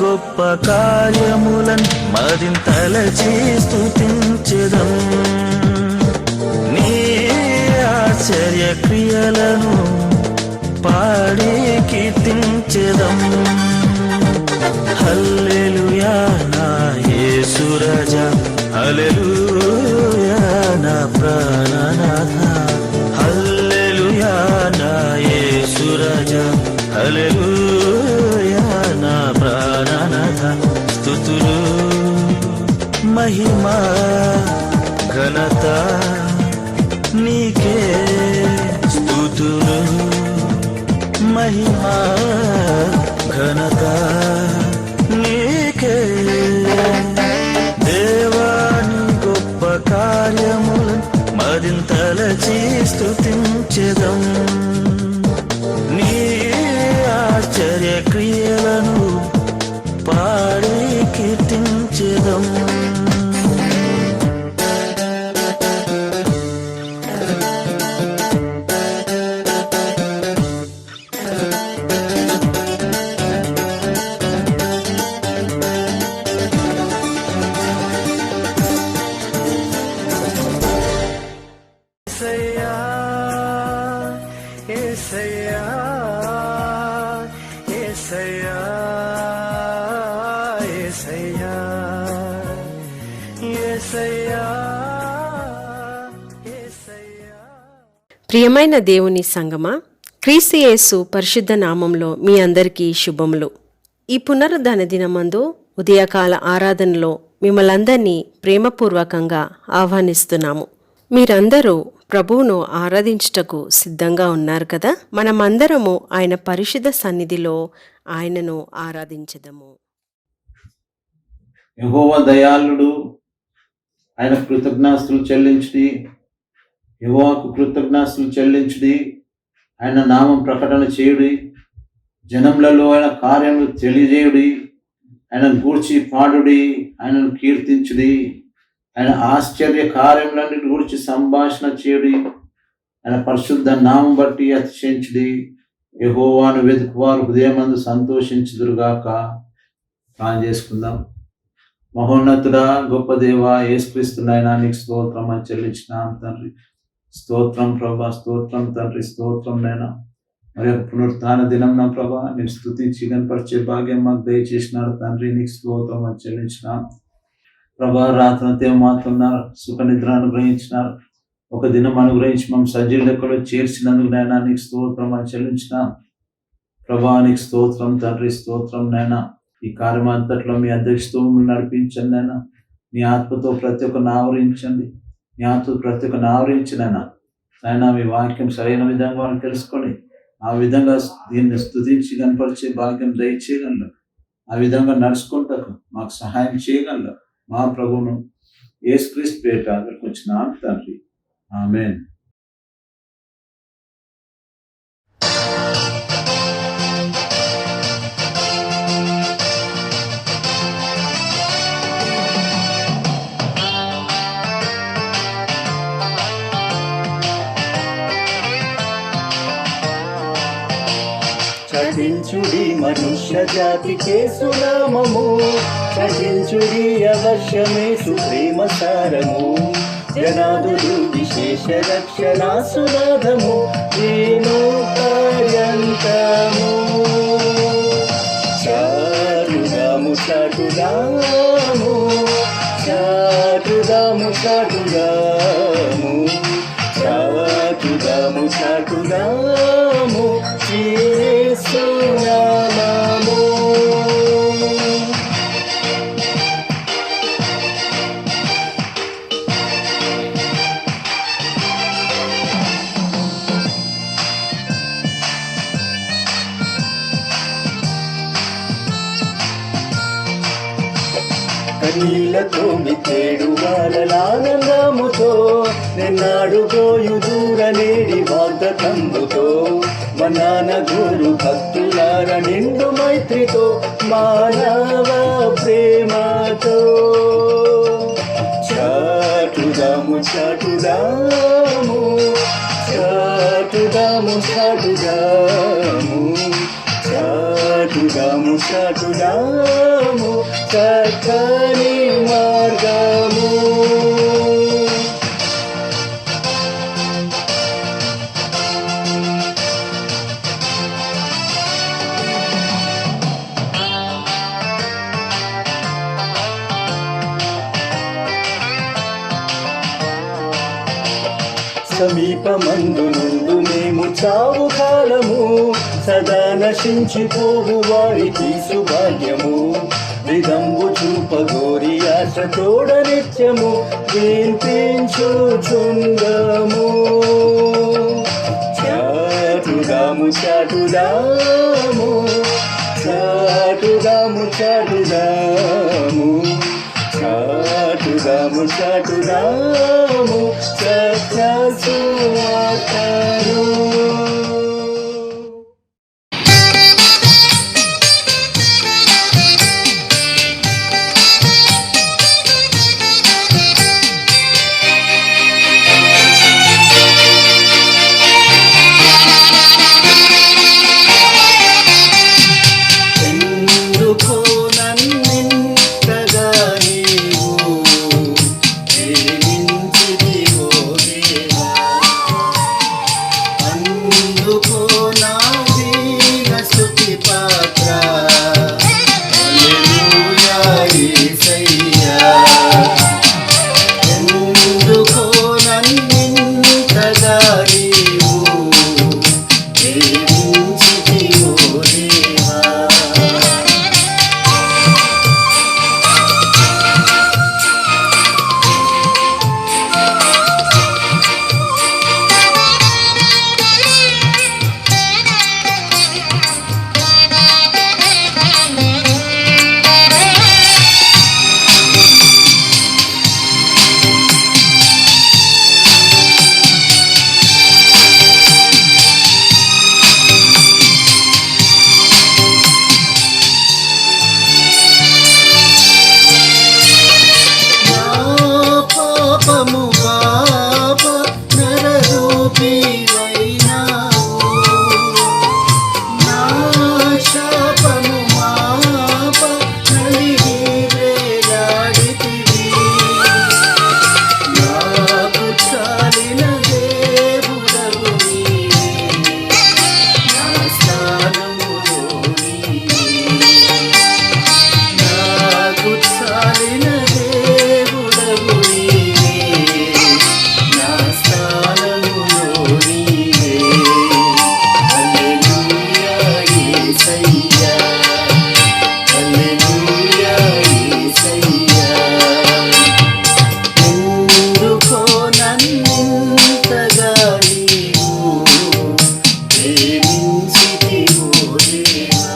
గొప్ప కార్యములను మదింతలచి స్తుతించెదం. నీ ఆశ్చర్య క్రియలను పాడి కీర్తించెదం. హల్లెలూయా నా యేసు రాజా, హల్లెలూయా నా ప్రాణనాథ, హల్లెలూయా నా యేసు రాజా, హల్లెలూయా నా ప్రాణనాథ. స్తుతులు మహిమ ఘనత నీకే, స్తుతులు మహిమ ఘనత నీకే. దేవాని గొప్ప కార్యములను మదింతలచి స్తుతించెదం. నీ ఆశ్చర్య క్రియలను పాడి కీర్తించెదం. ప్రియమైన దేవుని సంగమా, క్రీస్తు యేసు పరిశుద్ధ నామంలో మీ అందరికీ శుభములు. ఈ పునరుద్ధాన దినమందు ఉదయకాల ఆరాధనలో మిమ్మల్ందరినీ ప్రేమపూర్వకంగా ఆహ్వానిస్తున్నాము. మీరందరూ ప్రభువును ఆరాధించుటకు సిద్ధంగా ఉన్నారు కదా. మనమందరము ఆయన పరిశుద్ధ సన్నిధిలో ఆయనను ఆరాధించదము. యెహోవా దయాళుడు, ఆయన కృతజ్ఞాస్తులు చెల్లించుడి. యెహోవాకు కృతజ్ఞాస్తులు చెల్లించుడి. ఆయన నామం ప్రకటన చేయుడి. జనములలో ఆయన కార్యములు తెలియజేయుడి. ఆయనను గూర్చి పాడుడి, ఆయనను కీర్తించుడి. ఆయన ఆశ్చర్య కార్యములన్నిటి గురించి సంభాషణ చేయుడి. ఆయన పరిశుద్ధ నామం బట్టి అతిశయించుడి. యెహోవాను వెతుకువారు హృదయమందు సంతోషించుదురుగాక. ప్రార్థన చేసుకుందాం. మహోన్నతుడా, గొప్ప దేవా, యేసుక్రీస్తు నాయనా నీకు స్తోత్రం అని చెల్లించినాం తండ్రి. స్తోత్రం ప్రభా, స్తోత్రం తండ్రి, స్తోత్రం నైనా. మరి పునరుత్థాన దినం నా ప్రభా నేను స్తుతించి కనపరిచే భాగ్యం మాకు దయచేసినారు తండ్రి. నీకు స్తోత్రం అని చెల్లించినాం ప్రభా. రాత్రంతే మాత్రున్నారు, సుఖ నిద్ర అనుగ్రహించినారు, ఒక దినం అనుగ్రహించి మమ్మల్ని సజీవ లెక్కలో చేర్చినందుకు నైనా నీకు స్తోత్రం అని చెల్లించినాం ప్రభా. నీకు స్తోత్రం తండ్రి, స్తోత్రం నైనా. ఈ కార్యం అంతట్లో మీ అధ్యక్షతో నడిపించండి నైనా. నీ ఆత్మతో ప్రతి ఒక్కరిని ఆవరించండి. నీ ఆత్మ ప్రతి ఒక్కరిని ఆవరించినైనా అయినా మీ వాక్యం సరైన విధంగా మనం తెలుసుకొని ఆ విధంగా దీన్ని స్తుతించి కనపరిచే భాగ్యం దయచేయగలరు. ఆ విధంగా నడుచుకుంటకు మాకు సహాయం చేయగలరు. మా ప్రభువును యేసుక్రీస్తు పేరిట అక్కడికి వచ్చిన తండ్రి, ఆమేన్. చటించుడి మనుష్య జాతికే సునామము, చటించుడి అవశ్యమే సుప్రేమ సారము. జనాదులు విశేష రక్షణ సునాదము, ఏనో పర్యంతము. చాటుదాము చాటుదాము, చాటుదాము చాటుదాము, చాటుదాము చాటుదాము యేసు నామము. కన్నీళ్లతో మిత్తేడు వారలానందముతో నిన్నాడు పోయు దూర నేడి వాగ్దత్తంబుతో మనాన గురు భక్తులార నిండు మైత్రితో మానవ ప్రేమతో చాటుదాము చాటుదాము, చాటుదాము చాటుదాము, చాటుదాము చాటుదాము చక్కని మార్గము. సమీపమందు నుండు మేము చావు కాలము, సదా నశించిపోవు వారికి సుభాగ్యము. విదంబు చూపగోరి ఆశ తోడ నిత్యము వినిపించుచుందము. చాటుదాము చాటుదాము చాటుదాము చాటుదాము చాటుదాము చాటుదాము సత్య సువార్తను. ఎందుకో నన్నింతగా నీవు ప్రేమించితివో దేవా, అందుకో నా దీన స్తుతి పాత్ర. హల్లెలూయా యేసయ్యా. ఎందుకో నన్నింతగా నీవు ప్రేమించితివో దేవా. నా పాపము పాప నరరూపివైనావు, నా శాపము మాప నలిగి వేలాడితివి. నాకు చాలిన దేవుడవు నీవే, నా స్థానములో నీవే. నాకు చాలిన దేవుడవు నీవే, నా స్థానములో నీవే. హల్లెలూయా యేసయ్యా. హల్లెలూయా యేసయ్యా. ఎందుకో నన్నింతగా నీవు ప్రేమించితివో దేవా.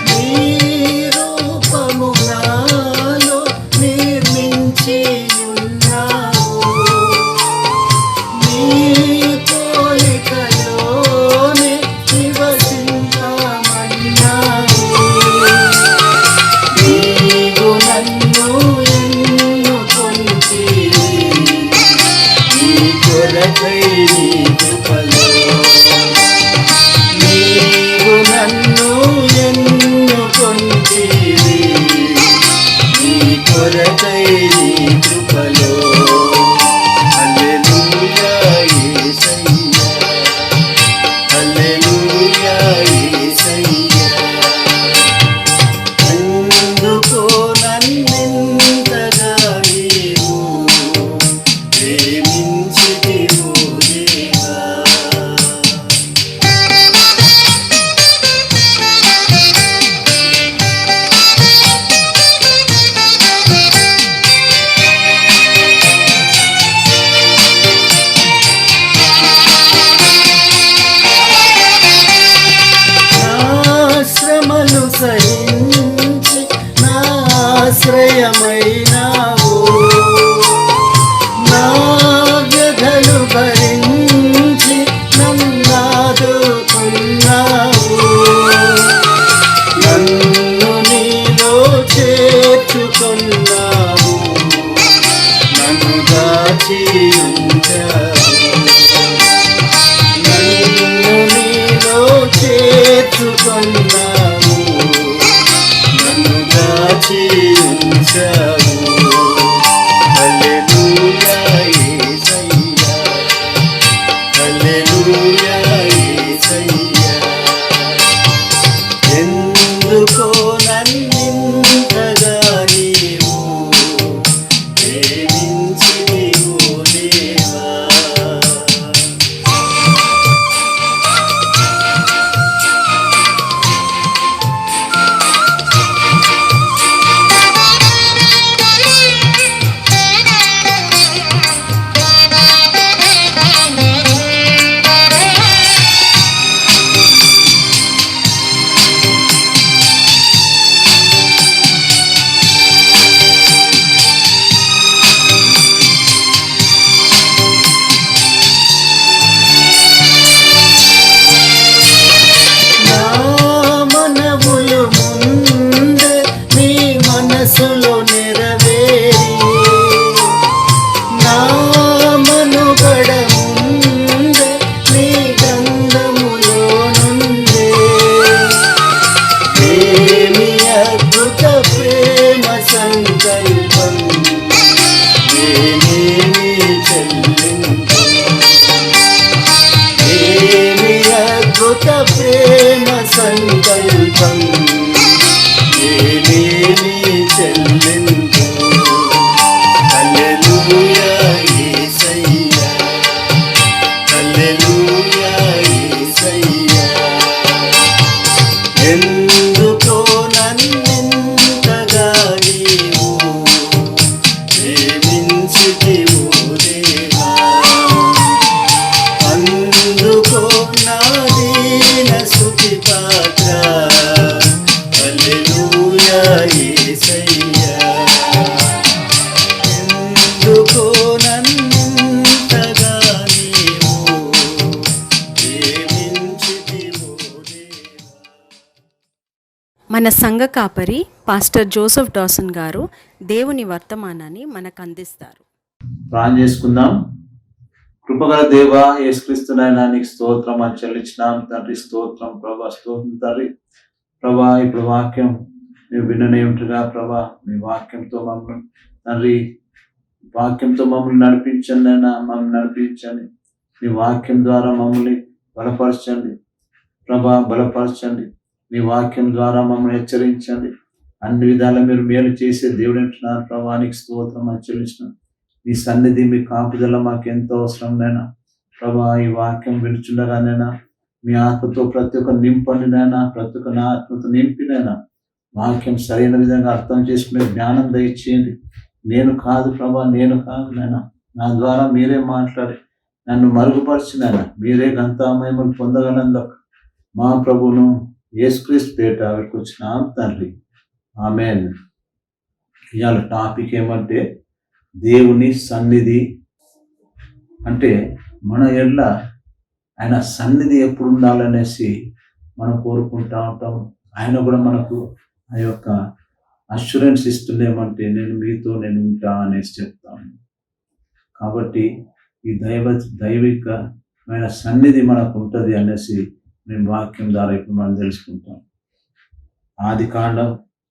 నీ రూపము నాలో నిర్మించి ఉన్నావు, నీ పోలికలోనే నివసించమన్నావు. నీవు నన్ను ఎన్నుకొంటివి, నీ కొరకై నీ కృపలో. నీవు నన్ను ఎన్నుకొంటివి, నీ కొరకై నీ కృపలో. హల్లెలూయా యేసయ్యా. హల్లెలూయా యేసయ్యా. అందుకో నన్నింతగా నీవు ప్రేమించితివో దేవా. ఆశ్రయమైనావు నా వ్యధలు భరించి నన్నాదుకున్నావు నన్ను నీలో చేర్చుకున్నావు నన్ను దాచి ఉంచావు నన్ను నీలో చేర్చుకున్నావు నన్ను దాచి ఉంచావు హల్లెలూయా యేసయ్యా హల్లెలూయా యేసయ్యా ఎందుకో నన్నింతగా నీవు ప్రేమించితివో దేవా నా మనవులు ముందే నీ మనసులో నెరవేరి నా మనుగడ ముందే నీ గంధములో నుండే ఏమి అద్భుత ప్రేమ సంకల్పం నేనేమి చెల్లింపు ఏమి అద్భుత ప్రేమ సంకల్పం నేనేమి చెల్లింపు హల్లెలూయా యేసయ్యా హల్లెలూయా యేసయ్యా ఎందుకో నన్నింతగా నీవు ప్రేమించితివో దేవా అందుకో నా దీన స్తుతి పాత్ర హల్లెలూయా యేసయ్యా ఎందుకో నన్నింతగా నీవు ప్రేమించితివో దేవా మన సంఘ కాపరి పాస్టర్ జోసెఫ్ డాసన్ గారు దేవుని వర్తమానాన్ని మనకు అందిస్తారు. ప్రార్థన చేసుకుందాం. కృపగల దేవా యేసుక్రీస్తునైనా నీకు స్తోత్రం అని చెల్లించినాం తండ్రి. స్తోత్రం ప్రభా, స్తోత్రం తండ్రి. ప్రభా ఇప్పుడు వాక్యం మేము విననేమిటిగా ప్రభా మీ వాక్యంతో మమ్మల్ని తండ్రి వాక్యంతో మమ్మల్ని నడిపించండి అయినా మమ్మల్ని నడిపించండి. మీ వాక్యం ద్వారా మమ్మల్ని బలపరచండి ప్రభా, బలపరచండి. మీ వాక్యం ద్వారా మమ్మల్ని హెచ్చరించండి. అన్ని విధాలా మీరు మేలు చేసే దేవుడు అంటున్నారు ప్రభా, నీకు స్తోత్రం అని చెల్లించినాం. మీ సన్నిధి మీ కాపుదల మాకు ఎంతో అవసరం నైనా ప్రభా. ఈ వాక్యం వినుచుండగానైనా మీ ఆత్మతో ప్రతి ఒక్క నింపండి నైనా, ప్రతి ఒక్క నా ఆత్మతో నింపినైనా వాక్యం సరైన విధంగా అర్థం చేసుకునే జ్ఞానం దయచేయండి. నేను కాదు ప్రభా, నేను కాదు నైనా, నా ద్వారా మీరే మాట్లాడి నన్ను మరుగుపరిచినైనా మీరే ఘనతామయములు పొందగలందుకు మా ప్రభువును యేసుక్రీస్తు పేట వచ్చినాం తండ్రి. ఆమేన్. ఇవాళ టాపిక్ ఏమంటే దేవుని సన్నిధి. అంటే మన ఎడ్ల ఆయన సన్నిధి ఎప్పుడు ఉండాలనేసి మనం కోరుకుంటా ఉంటాం. ఆయన కూడా మనకు ఆ యొక్క అష్యూరెన్స్ ఇస్తుందేమంటే నేను మీతో నేను ఉంటా అనేసి చెప్తాను. కాబట్టి ఈ దైవికమైన సన్నిధి మనకు ఉంటుంది అనేసి మేము వాక్యం ద్వారా ఇప్పుడు మనం తెలుసుకుంటాం. ఆదికాండం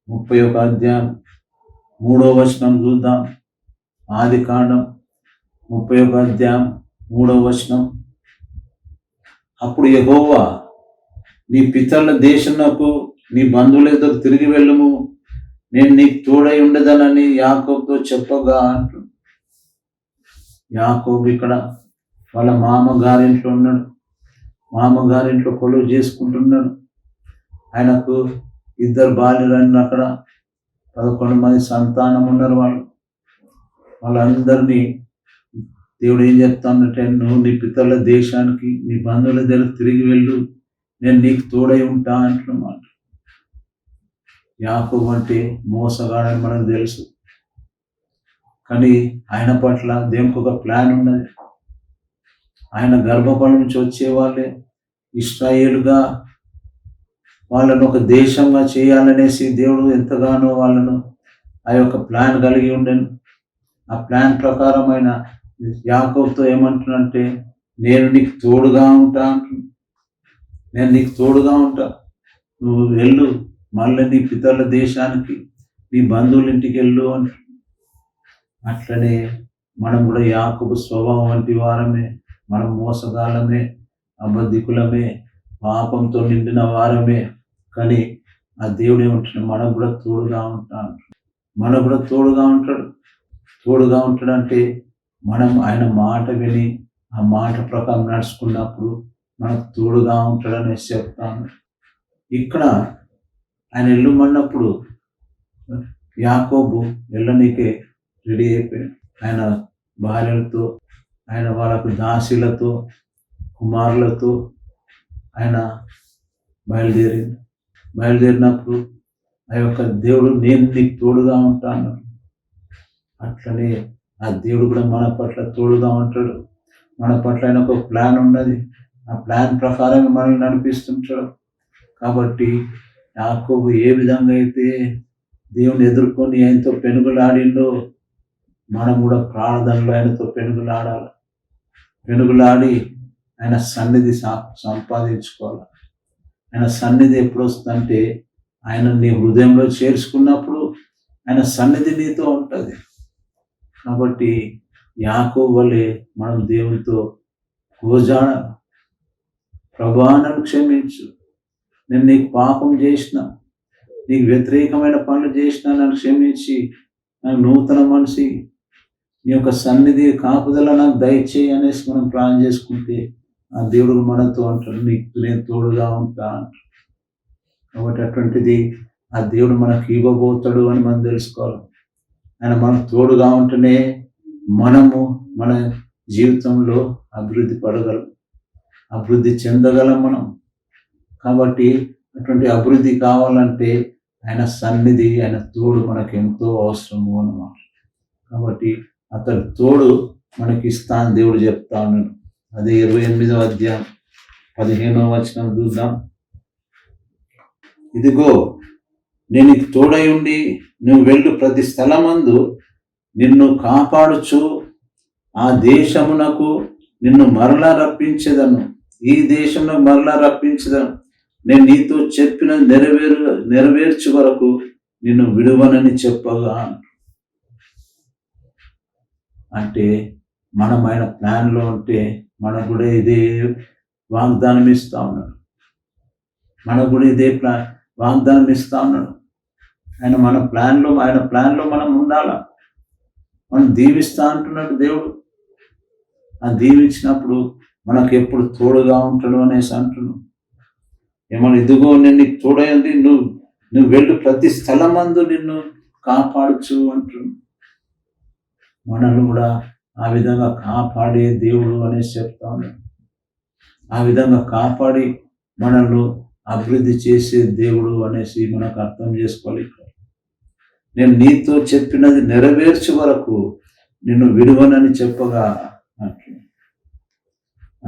31వ అధ్యాయం 3వ వచనం చూద్దాం. ఆదికాండం 31వ అధ్యాయం 3వ వచనం. అప్పుడు యెహోవా నీ పితరుల దేశమునకు నీ బంధువుల ఎదురు తిరిగి వెళ్ళుము, నేను నీకు తోడై ఉండదనని యాకోబుతో చెప్పగా అంటు. యాకోబు ఇక్కడ వాళ్ళ మామగారింట్లో ఉన్నాడు. మామగారింట్లో కొలువు చేసుకుంటున్నాడు. ఆయనకు 2 భార్యలు, అక్కడ 11 మంది సంతానం ఉన్నారు. వాళ్ళందరినీ దేవుడు ఏం చెప్తానంటే, నువ్వు నీ పితరుల దేశానికి నీ బంధువుల దగ్గర తిరిగి వెళ్ళు, నేను నీకు తోడై ఉంటా అంటున్నమాట. యాకోబు అంటే మోసగాడని మనకు తెలుసు, కానీ ఆయన పట్ల దేవునికి ఒక ప్లాన్ ఉన్నది. ఆయన గర్భఫలం నుంచి వచ్చే వాళ్ళే ఇశ్రాయేలుగా వాళ్ళను ఒక దేశంగా చేయాలనేసి దేవుడు ఎంతగానో వాళ్ళను ఆ యొక్క ప్లాన్ కలిగి ఉండను. ఆ ప్లాన్ ప్రకారమైన యాకోబుతో ఏమంటున్నంటే, నేను నీకు తోడుగా ఉంటా అంటున్నా. నేను నీకు తోడుగా ఉంటా, నువ్వు వెళ్ళు, మళ్ళీ నీ పితరుల దేశానికి, నీ బంధువుల ఇంటికి వెళ్ళు అంటు. అట్లనే మనం కూడా యాకోబు స్వభావం వంటి వారమే. మనం మోసగాలమే, అబద్ధికులమే, పాపంతో నిండిన వారమే. కానీ ఆ దేవుడు ఏమంటున్నాడు, మనకు కూడా తోడుగా ఉంటాడు. మనకు కూడా తోడుగా ఉంటాడు. తోడుగా ఉంటాడంటే మనం ఆయన మాట విని ఆ మాట ప్రకారం నడుచుకున్నప్పుడు మనకు తోడుగా ఉంటాడని చెప్తాను. ఇక్కడ ఆయన వెళ్ళమన్నప్పుడు యాకోబు వెళ్ళనీకే రెడీ అయిపోయాడు. ఆయన భార్యలతో, ఆయన వాళ్ళకు దాసీలతో, కుమారులతో ఆయన బయలుదేరినప్పుడు ఆ యొక్క దేవుడు నేను నీకు తోడుగా ఉంటాను. అట్లనే ఆ దేవుడు కూడా మన పట్ల తోడుగా ఉంటాడు. మన పట్ల ఆయన ఒక ప్లాన్ ఉన్నది. ఆ ప్లాన్ ప్రకారం మనల్ని నడిపిస్తుంటాడు. కాబట్టి యాకోబు ఏ విధంగా అయితే దేవుని ఎదుర్కొని ఆయనతో పెనుగులాడిండో, మనం కూడా ప్రార్థనలో ఆయనతో పెనుగులాడాలి. పెనుగులాడి ఆయన సన్నిధి సంపాదించుకోవాలి. ఆయన సన్నిధి ఎప్పుడు వస్తుందంటే, ఆయన నీ హృదయంలో చేర్చుకున్నప్పుడు ఆయన సన్నిధి నీతో ఉంటుంది. కాబట్టి యాకోబు వలె మనం దేవునితో గోజాడ, ప్రభువా నన్ను క్షమించు, నేను నీకు పాపం చేసిన, నీకు వ్యతిరేకమైన పనులు చేసిన, నన్ను క్షమించి నాకు నూతన మనిషి, నీ యొక్క సన్నిధి కాపుదల నాకు దయచేయి అనేసి మనం ప్లాన్ చేసుకుంటే ఆ దేవుడు మనతో అంటాడు, నీకు నేను తోడుగా ఉంటా అంటాడు. కాబట్టి అటువంటిది ఆ దేవుడు మనకు ఇవ్వబోతాడు అని మనం తెలుసుకోవాలి. ఆయన మనకు తోడుగా ఉంటేనే మనము మన జీవితంలో అభివృద్ధి పడగలం, అభివృద్ధి చెందగలం మనం. కాబట్టి అటువంటి అభివృద్ధి కావాలంటే ఆయన సన్నిధి, ఆయన తోడు మనకు ఎంతో అవసరము అన్నమాట. కాబట్టి అతడు తోడు మనకి ఇస్తా అని దేవుడు చెప్తా ఉన్నాడు. అదే 28వ అధ్యాయం 15వ వచనం చూద్దాం. ఇదిగో నేను నీకు తోడై ఉండి నువ్వు వెళ్ళు ప్రతి స్థలమందు నిన్ను కాపాడుచు ఆ దేశమునకు నిన్ను మరలా రప్పించేదను, ఈ దేశంలో మరలా రప్పించేదను, నేను నీతో చెప్పిన నెరవేర్చు వరకు నిన్ను విడువనని చెప్పగా. అంటే మనం ఆయన ప్లాన్లో ఉంటే మనకు కూడా ఇదే వాగ్దానం ఇస్తా ఉన్నాడు. మనకు కూడా ఇదే వాగ్దానం ఇస్తా ఉన్నాడు. ఆయన ప్లాన్లో మనం ఉండాలా. మనం దీవిస్తా అంటున్నాడు దేవుడు. ఆ దీవించినప్పుడు మనకు ఎప్పుడు తోడుగా ఉంటాడు అనేసి అంటున్నాడు. ఏమన్నా ఇదిగో నేను నీకు తోడైంది, నువ్వు వెళ్ళు ప్రతి స్థలమందు నిన్ను కాపాడుచు అంటున్నాడు. మనల్ని కూడా ఆ విధంగా కాపాడే దేవుడు అనేసి చెప్తా ఉన్నాడు. ఆ విధంగా కాపాడి మనల్ని అభివృద్ధి చేసే దేవుడు అనేసి మనకు అర్థం చేసుకోవాలి. నేను నీతో చెప్పినది నెరవేర్చే వరకు నిన్ను విడువనని చెప్పగా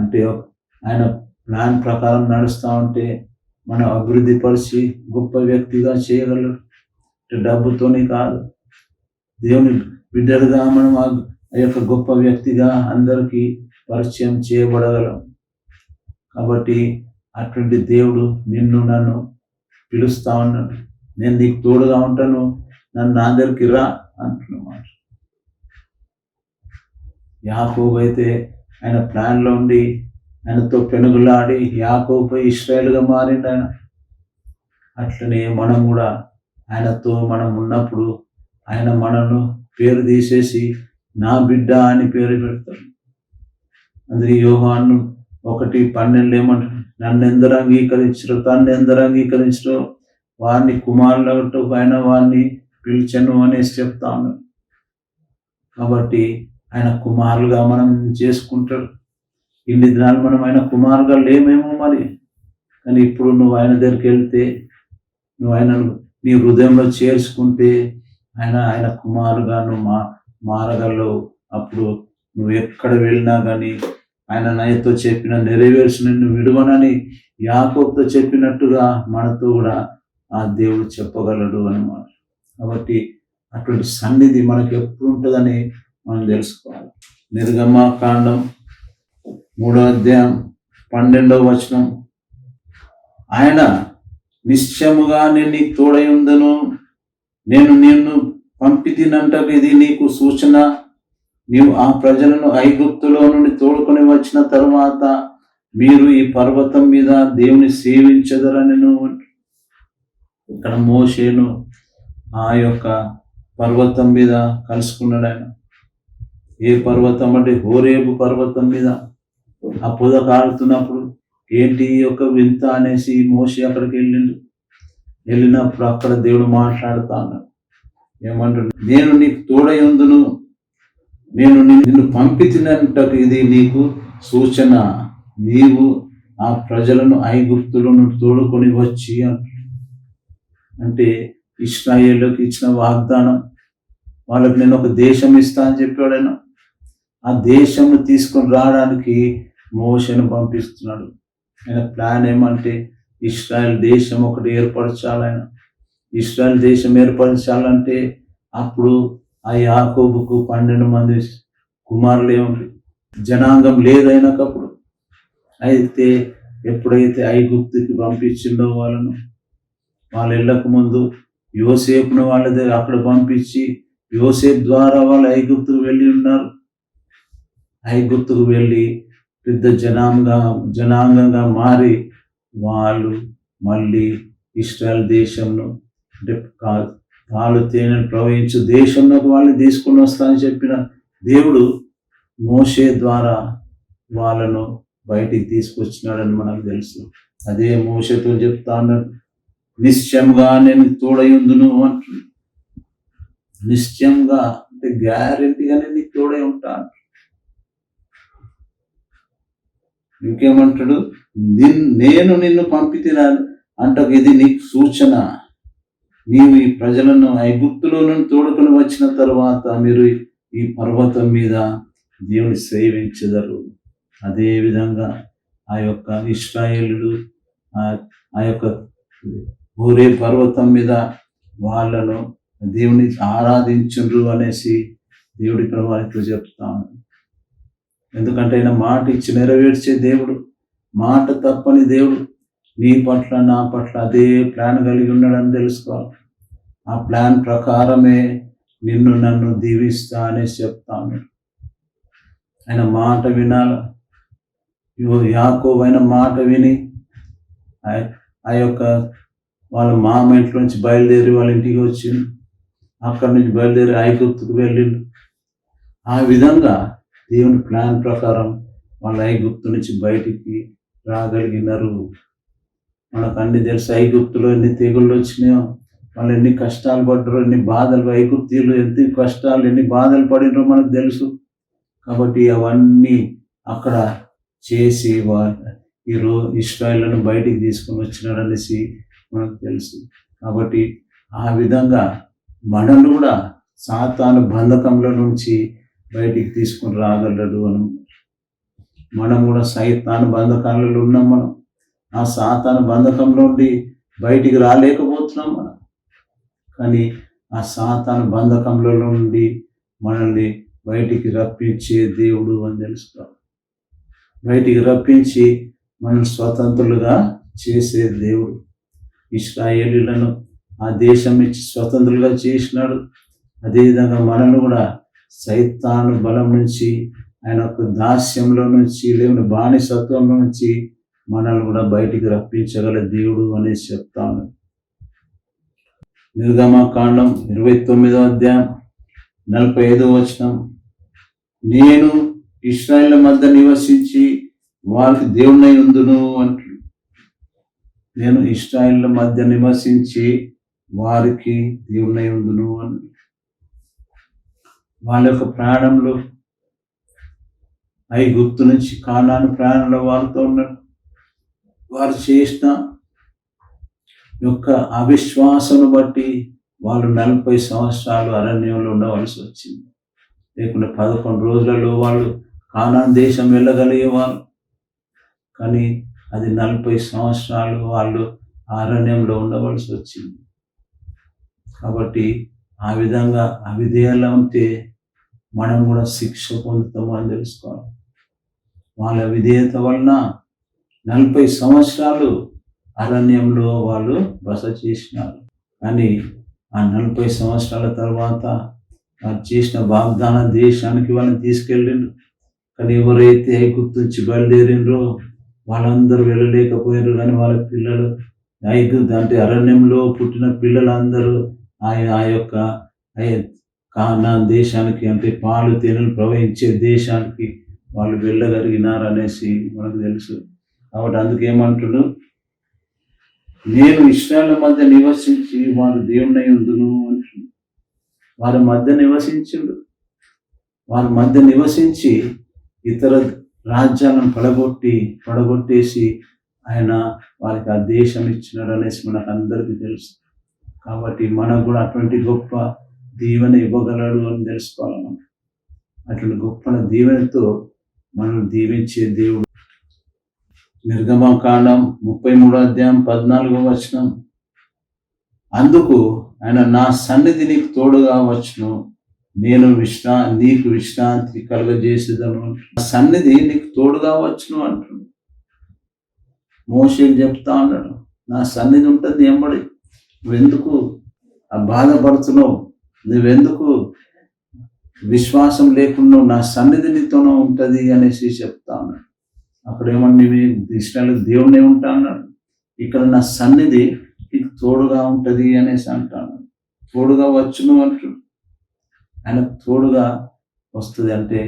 అంటే ఆయన ప్లాన్ ప్రకారం నడుస్తూ ఉంటే మనం అభివృద్ధి పరిచి గొప్ప వ్యక్తిగా చేయగలరు. డబ్బుతోనే కాదు, దేవుని బిడ్డలుగా మనం ఆ యొక్క గొప్ప వ్యక్తిగా అందరికీ పరిచయం చేయబడగలం. కాబట్టి అటువంటి దేవుడు నిన్ను నన్ను పిలుస్తా ఉన్నాడు. నేను నీకు తోడుగా ఉంటాను, నన్ను నా దగ్గరికి రా అంటున్నమాట. యాకోబు అయితే ఆయన ప్లాన్లో ఉండి ఆయనతో పెనుగులాడి యాకోబు ఇశ్రాయేలుగా మారిండు ఆయన. అట్లనే మనం కూడా ఆయనతో మనం ఉన్నప్పుడు ఆయన మనను పేరు తీసేసి నా బిడ్డ అని పేరు పెడతాడు. అందుకే యోహాను 1:12 ఏమంటారు, నన్ను ఎందరు అంగీకరించరు, తన్ను ఎందరు అంగీకరించరు వారిని కుమారులతో ఆయన వారిని పిలిచను అనేసి చెప్తా ఉన్నాడు. కాబట్టి ఆయన కుమారులుగా మనం చేసుకుంటాడు. ఇన్ని దినాలు మనం ఆయన కుమారుగా లేమేమో మరి, కానీ ఇప్పుడు నువ్వు ఆయన దగ్గరికి వెళ్తే, నువ్వు ఆయనను నీ హృదయంలో చేర్చుకుంటే ఆయన కుమారుగా నువ్వు మారగలవు. అప్పుడు నువ్వు ఎక్కడ వెళ్ళినా కానీ ఆయన నాయతో చెప్పిన నెరవేర్చి నిన్ను విడువనని యాకోబుతో చెప్పినట్టుగా మనతో కూడా ఆ దేవుడు చెప్పగలడు అన్నమాట. కాబట్టి అటువంటి సన్నిధి మనకి ఎప్పుడు ఉంటుందని మనం తెలుసుకోవాలి. నిర్గమకాండం 3వ అధ్యాయం 12వ వచనం, ఆయన నిశ్చయముగా నేను నీకు తోడై ఉందును, నేను నిన్ను పంపితినంటకు ఇది నీకు సూచన, నీవు ఆ ప్రజలను ఐగుప్తులో నుండి తోడుకొని వచ్చిన తరువాత మీరు ఈ పర్వతం మీద దేవుని సేవించదరని నువ్వు. ఇక్కడ మోషేను ఆ యొక్క పర్వతం మీద కలుసుకున్నాడు. ఆయన ఏ పర్వతం అంటే హోరేబు పర్వతం మీద ఆ పొద కాలుతున్నప్పుడు ఏంటి ఒక వింత అనేసి మోషే అక్కడికి వెళ్ళినప్పుడు అక్కడ దేవుడు మాట్లాడుతా ఉన్నాడు. ఏమంటాడు? నేను నీకు తోడై ఉందును, నేను నిన్ను పంపితినంటకు ఇది నీకు సూచన, నీవు ఆ ప్రజలను ఐగుప్తుల నుండి తోడుకొని వచ్చి అంటే ఇశ్రాయేలుకి ఇచ్చిన వాగ్దానం, వాళ్ళకి నేను ఒక దేశం ఇస్తా అని చెప్పాడు ఆయన. ఆ దేశంను తీసుకొని రావడానికి మోషేను పంపిస్తున్నాడు. ఆయన ప్లాన్ ఏమంటే ఇశ్రాయేల్ దేశం ఒకటి ఏర్పరచాలి. ఆయన ఇశ్రాయేల్ దేశం ఏర్పరచాలంటే అప్పుడు ఆ యాకోబుకు 12 మంది కుమారులు ఏముంది, జనాంగం లేదైనప్పుడు. అయితే ఎప్పుడైతే ఐగుప్తుకి పంపించిండో వాళ్ళు వెళ్ళక ముందు యోసేపును వాళ్ళది అక్కడ పంపించి యోసేపు ద్వారా వాళ్ళు ఐగుప్తుకు వెళ్ళి ఉన్నారు. ఐగుప్తుకు వెళ్ళి పెద్ద జనాంగంగా మారి వాళ్ళు మళ్ళీ ఇశ్రాయేల్ దేశంలో అంటే పాలు తేనెలు ప్రవహించు దేశంలోకి వాళ్ళని తీసుకుని వస్తానని చెప్పిన దేవుడు మోషే ద్వారా వాళ్ళను బయటికి తీసుకొచ్చినాడని మనకు తెలుసు. అదే మోషేతో చెప్తా ఉన్నాడు, నిశ్చయంగా నేను తోడయుందును అంటున్నాడు. నిశ్చయంగా అంటే గ్యారెంటీగా నీకు తోడై ఉంటాను. ఇంకేమంటాడు? నేను నిన్ను పంపితినాను అంటకు ఇది నీకు సూచన, నీవు ఈ ప్రజలను ఐగుప్తులో నుండి తోడుకొని వచ్చిన తర్వాత మీరు ఈ పర్వతం మీద దేవుని సేవించెదరు. అదే విధంగా ఆ యొక్క ఇశ్రాయేలుడు ఆ యొక్క హోరే పర్వతం మీద వాళ్ళను దేవుని ఆరాధించుండ్రు అనేసి దేవుడి ఇక్కడ వారితో చెప్తాను. ఎందుకంటే ఆయన మాట ఇచ్చి నెరవేర్చే దేవుడు, మాట తప్పని దేవుడు. నీ పట్ల నా పట్ల అదే ప్లాన్ కలిగి ఉన్నాడని తెలుసుకోవాలి. ఆ ప్లాన్ ప్రకారమే నిన్ను నన్ను దీవిస్తా అనేసి చెప్తాను. ఆయన మాట వినాల. యాకోబు ఆయన మాట విని ఆ యొక్క వాళ్ళ మామ ఇంట్లో నుంచి బయలుదేరి వాళ్ళ ఇంటికి వచ్చిండు. అక్కడి నుంచి బయలుదేరి ఐగుప్తుకు వెళ్ళిండు. ఆ విధంగా దేవుని ప్లాన్ ప్రకారం వాళ్ళ ఐగుప్తు నుంచి బయటికి రాగలిగినారు. మనకు అన్ని తెలుసు, ఐగుప్తులో ఎన్ని తెగుళ్ళు వచ్చినాయో, వాళ్ళు ఎన్ని కష్టాలు పడ్డారో, ఎన్ని బాధలు, ఐగుప్తీయులు ఎన్ని కష్టాలు ఎన్ని బాధలు పడినో మనకు తెలుసు. కాబట్టి అవన్నీ అక్కడ చేసి ఇశ్రాయేలును బయటికి తీసుకొని వచ్చినాడు అనేసి మనకు తెలుసు. కాబట్టి ఆ విధంగా మనల్ని కూడా సాతాను బంధకంలో నుంచి బయటికి తీసుకొని రాగలడు అని. మనం కూడా సైతాను బంధకాలలో ఉన్నాం. మనం ఆ సాతాను బంధకంలో నుండి బయటికి రాలేకపోతున్నాం మనం. కానీ ఆ సాతాను బంధకంలో నుండి మనల్ని బయటికి రప్పించే దేవుడు అని తెలుసుకోవాలి. బయటికి రప్పించి మనం స్వతంత్రులుగా చేసే దేవుడు. ఇశ్రాయేలీయులను ఆ దేశం ఇచ్చి స్వతంత్రులుగా చేసినాడు. అదేవిధంగా మనల్ని కూడా సైతాను బలం నుంచి, ఆయన యొక్క దాస్యంలో నుంచి, లేని బానిసత్వంలో నుంచి మనల్ని కూడా బయటికి రప్పించగల దేవుడు అనేసి చెప్తాను. నిర్గమకాండం 29వ అధ్యాయం 45వ వచనం, నేను ఇశ్రాయేళ్ల మధ్య నివసించి వారికి దేవుణ్ణి ఉందును అంటు. నేను ఇశ్రాయేళ్ల మధ్య నివసించి వారికి దేవుణ్ణి ఉందును అని. వాళ్ళ యొక్క ప్రాణంలో ఐగుప్తు నుంచి కానాను ప్రాణంలో వాళ్ళతో ఉన్నాడు. వారు చేసిన యొక్క అవిశ్వాసను బట్టి వాళ్ళు 40 సంవత్సరాలు అరణ్యంలో ఉండవలసి వచ్చింది. లేకుంటే 11 రోజులలో వాళ్ళు కానాన్ దేశం వెళ్ళగలిగేవారు. కానీ అది 40 సంవత్సరాలు వాళ్ళు అరణ్యంలో ఉండవలసి వచ్చింది. కాబట్టి ఆ విధంగా అవిధేయంగా ఉంటే మనం కూడా శిక్ష పొందుతాము అని తెలుసుకోవాలి. వాళ్ళ విధేయత వలన 40 సంవత్సరాలు అరణ్యంలో వాళ్ళు బస చేసినారు. కానీ ఆ 40 సంవత్సరాల తర్వాత వారు చేసిన వాగ్దాన దేశానికి వాళ్ళని తీసుకెళ్ళిండ్రు. కానీ ఎవరైతే ఐగుప్తు నుంచి బయలుదేరిండ్రో వాళ్ళందరూ వెళ్ళలేకపోయారు. కానీ వాళ్ళ పిల్లలు ఐగుప్తు అంటే అరణ్యంలో పుట్టిన పిల్లలందరూ ఆ యొక్క కానాన్ దేశానికి అంటే పాలు తేనెలు ప్రవహించే దేశానికి వాళ్ళు వెళ్ళగలిగినారు అనేసి మనకు తెలుసు. కాబట్టి అందుకేమంటుడు, నేను ఇశ్రాయేలు మధ్య నివసించి వారు దేవుని యుందును అంటున్నాడు. వారి మధ్య నివసించుడు, వారి మధ్య నివసించి ఇతర రాజ్యాలను పడగొట్టేసి ఆయన వారికి ఆ దేశం ఇచ్చినాడు అనేసి మనకు అందరికీ తెలుసు. కాబట్టి మనకు కూడా అటువంటి గొప్ప దీవెన ఇవ్వగలడు అని తెలుసుకోవాలి. మనం అటువంటి గొప్ప దీవెనతో మనం దీవించే దేవుడు. నిర్గమకాండం 33వ అధ్యాయం 14వ వచనం, అందుకు ఆయన నా సన్నిధి నీకు తోడుగా వచ్చును, నేను నీకు విశ్రాంతి కలుగజేసేదను. నా సన్నిధి నీకు తోడుగా వచ్చును అంటున్నాడు. మోషేకి చెప్తా ఉన్నాడు, నా సన్నిధి ఉంటుంది ఎంబడి, నువ్వెందుకు బాధపడుతున్నావు, నువ్వెందుకు విశ్వాసం లేకుండా నా సన్నిధి నీతోనే ఉంటుంది అనేసి చెప్తా ఉన్నాడు. అక్కడ ఏమన్నా ఇష్టాలు దేవుడే ఉంటా అన్నాడు, ఇక్కడ నా సన్నిధి నీకు తోడుగా ఉంటుంది అనేసి అంటాను. తోడుగా వచ్చును అంటు ఆయన తోడుగా వస్తుంది అంటే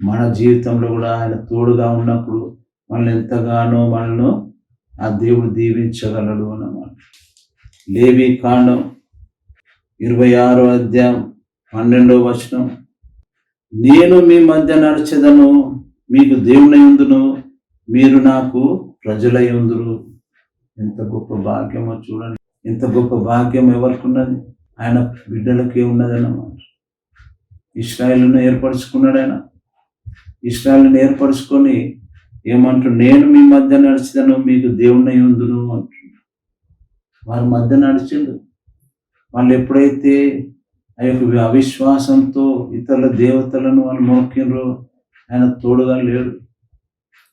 మన జీవితంలో కూడా ఆయన తోడుగా ఉన్నప్పుడు మనల్ని ఎంతగానో మనల్ని ఆ దేవుడు దీవించగలడు అన్నమాట. లేవి కాండం 26వ అధ్యాయం 12వ వచనం, నేను మీ మధ్య నడిచెదను, మీకు దేవుని యుందును, మీరు నాకు ప్రజలై ఉందురు. ఎంత గొప్ప భాగ్యమో చూడండి. ఎంత గొప్ప భాగ్యం ఎవరికి ఉన్నది? ఆయన బిడ్డలకే ఉన్నదన్నమాట. ఇశ్రాయేలును ఏర్పరచుకున్నాడు ఆయన. ఇశ్రాయేలును ఏర్పరచుకొని ఏమంటూ, నేను మీ మధ్య నడిచెదను, మీకు దేవుని ఉందును అంటున్నాడు. వారి మధ్య నడిచిండు. వాళ్ళు ఎప్పుడైతే ఆ యొక్క అవిశ్వాసంతో ఇతరుల దేవతలను వాళ్ళు మోకిండ్రో ఆయన తోడుగా లేడు.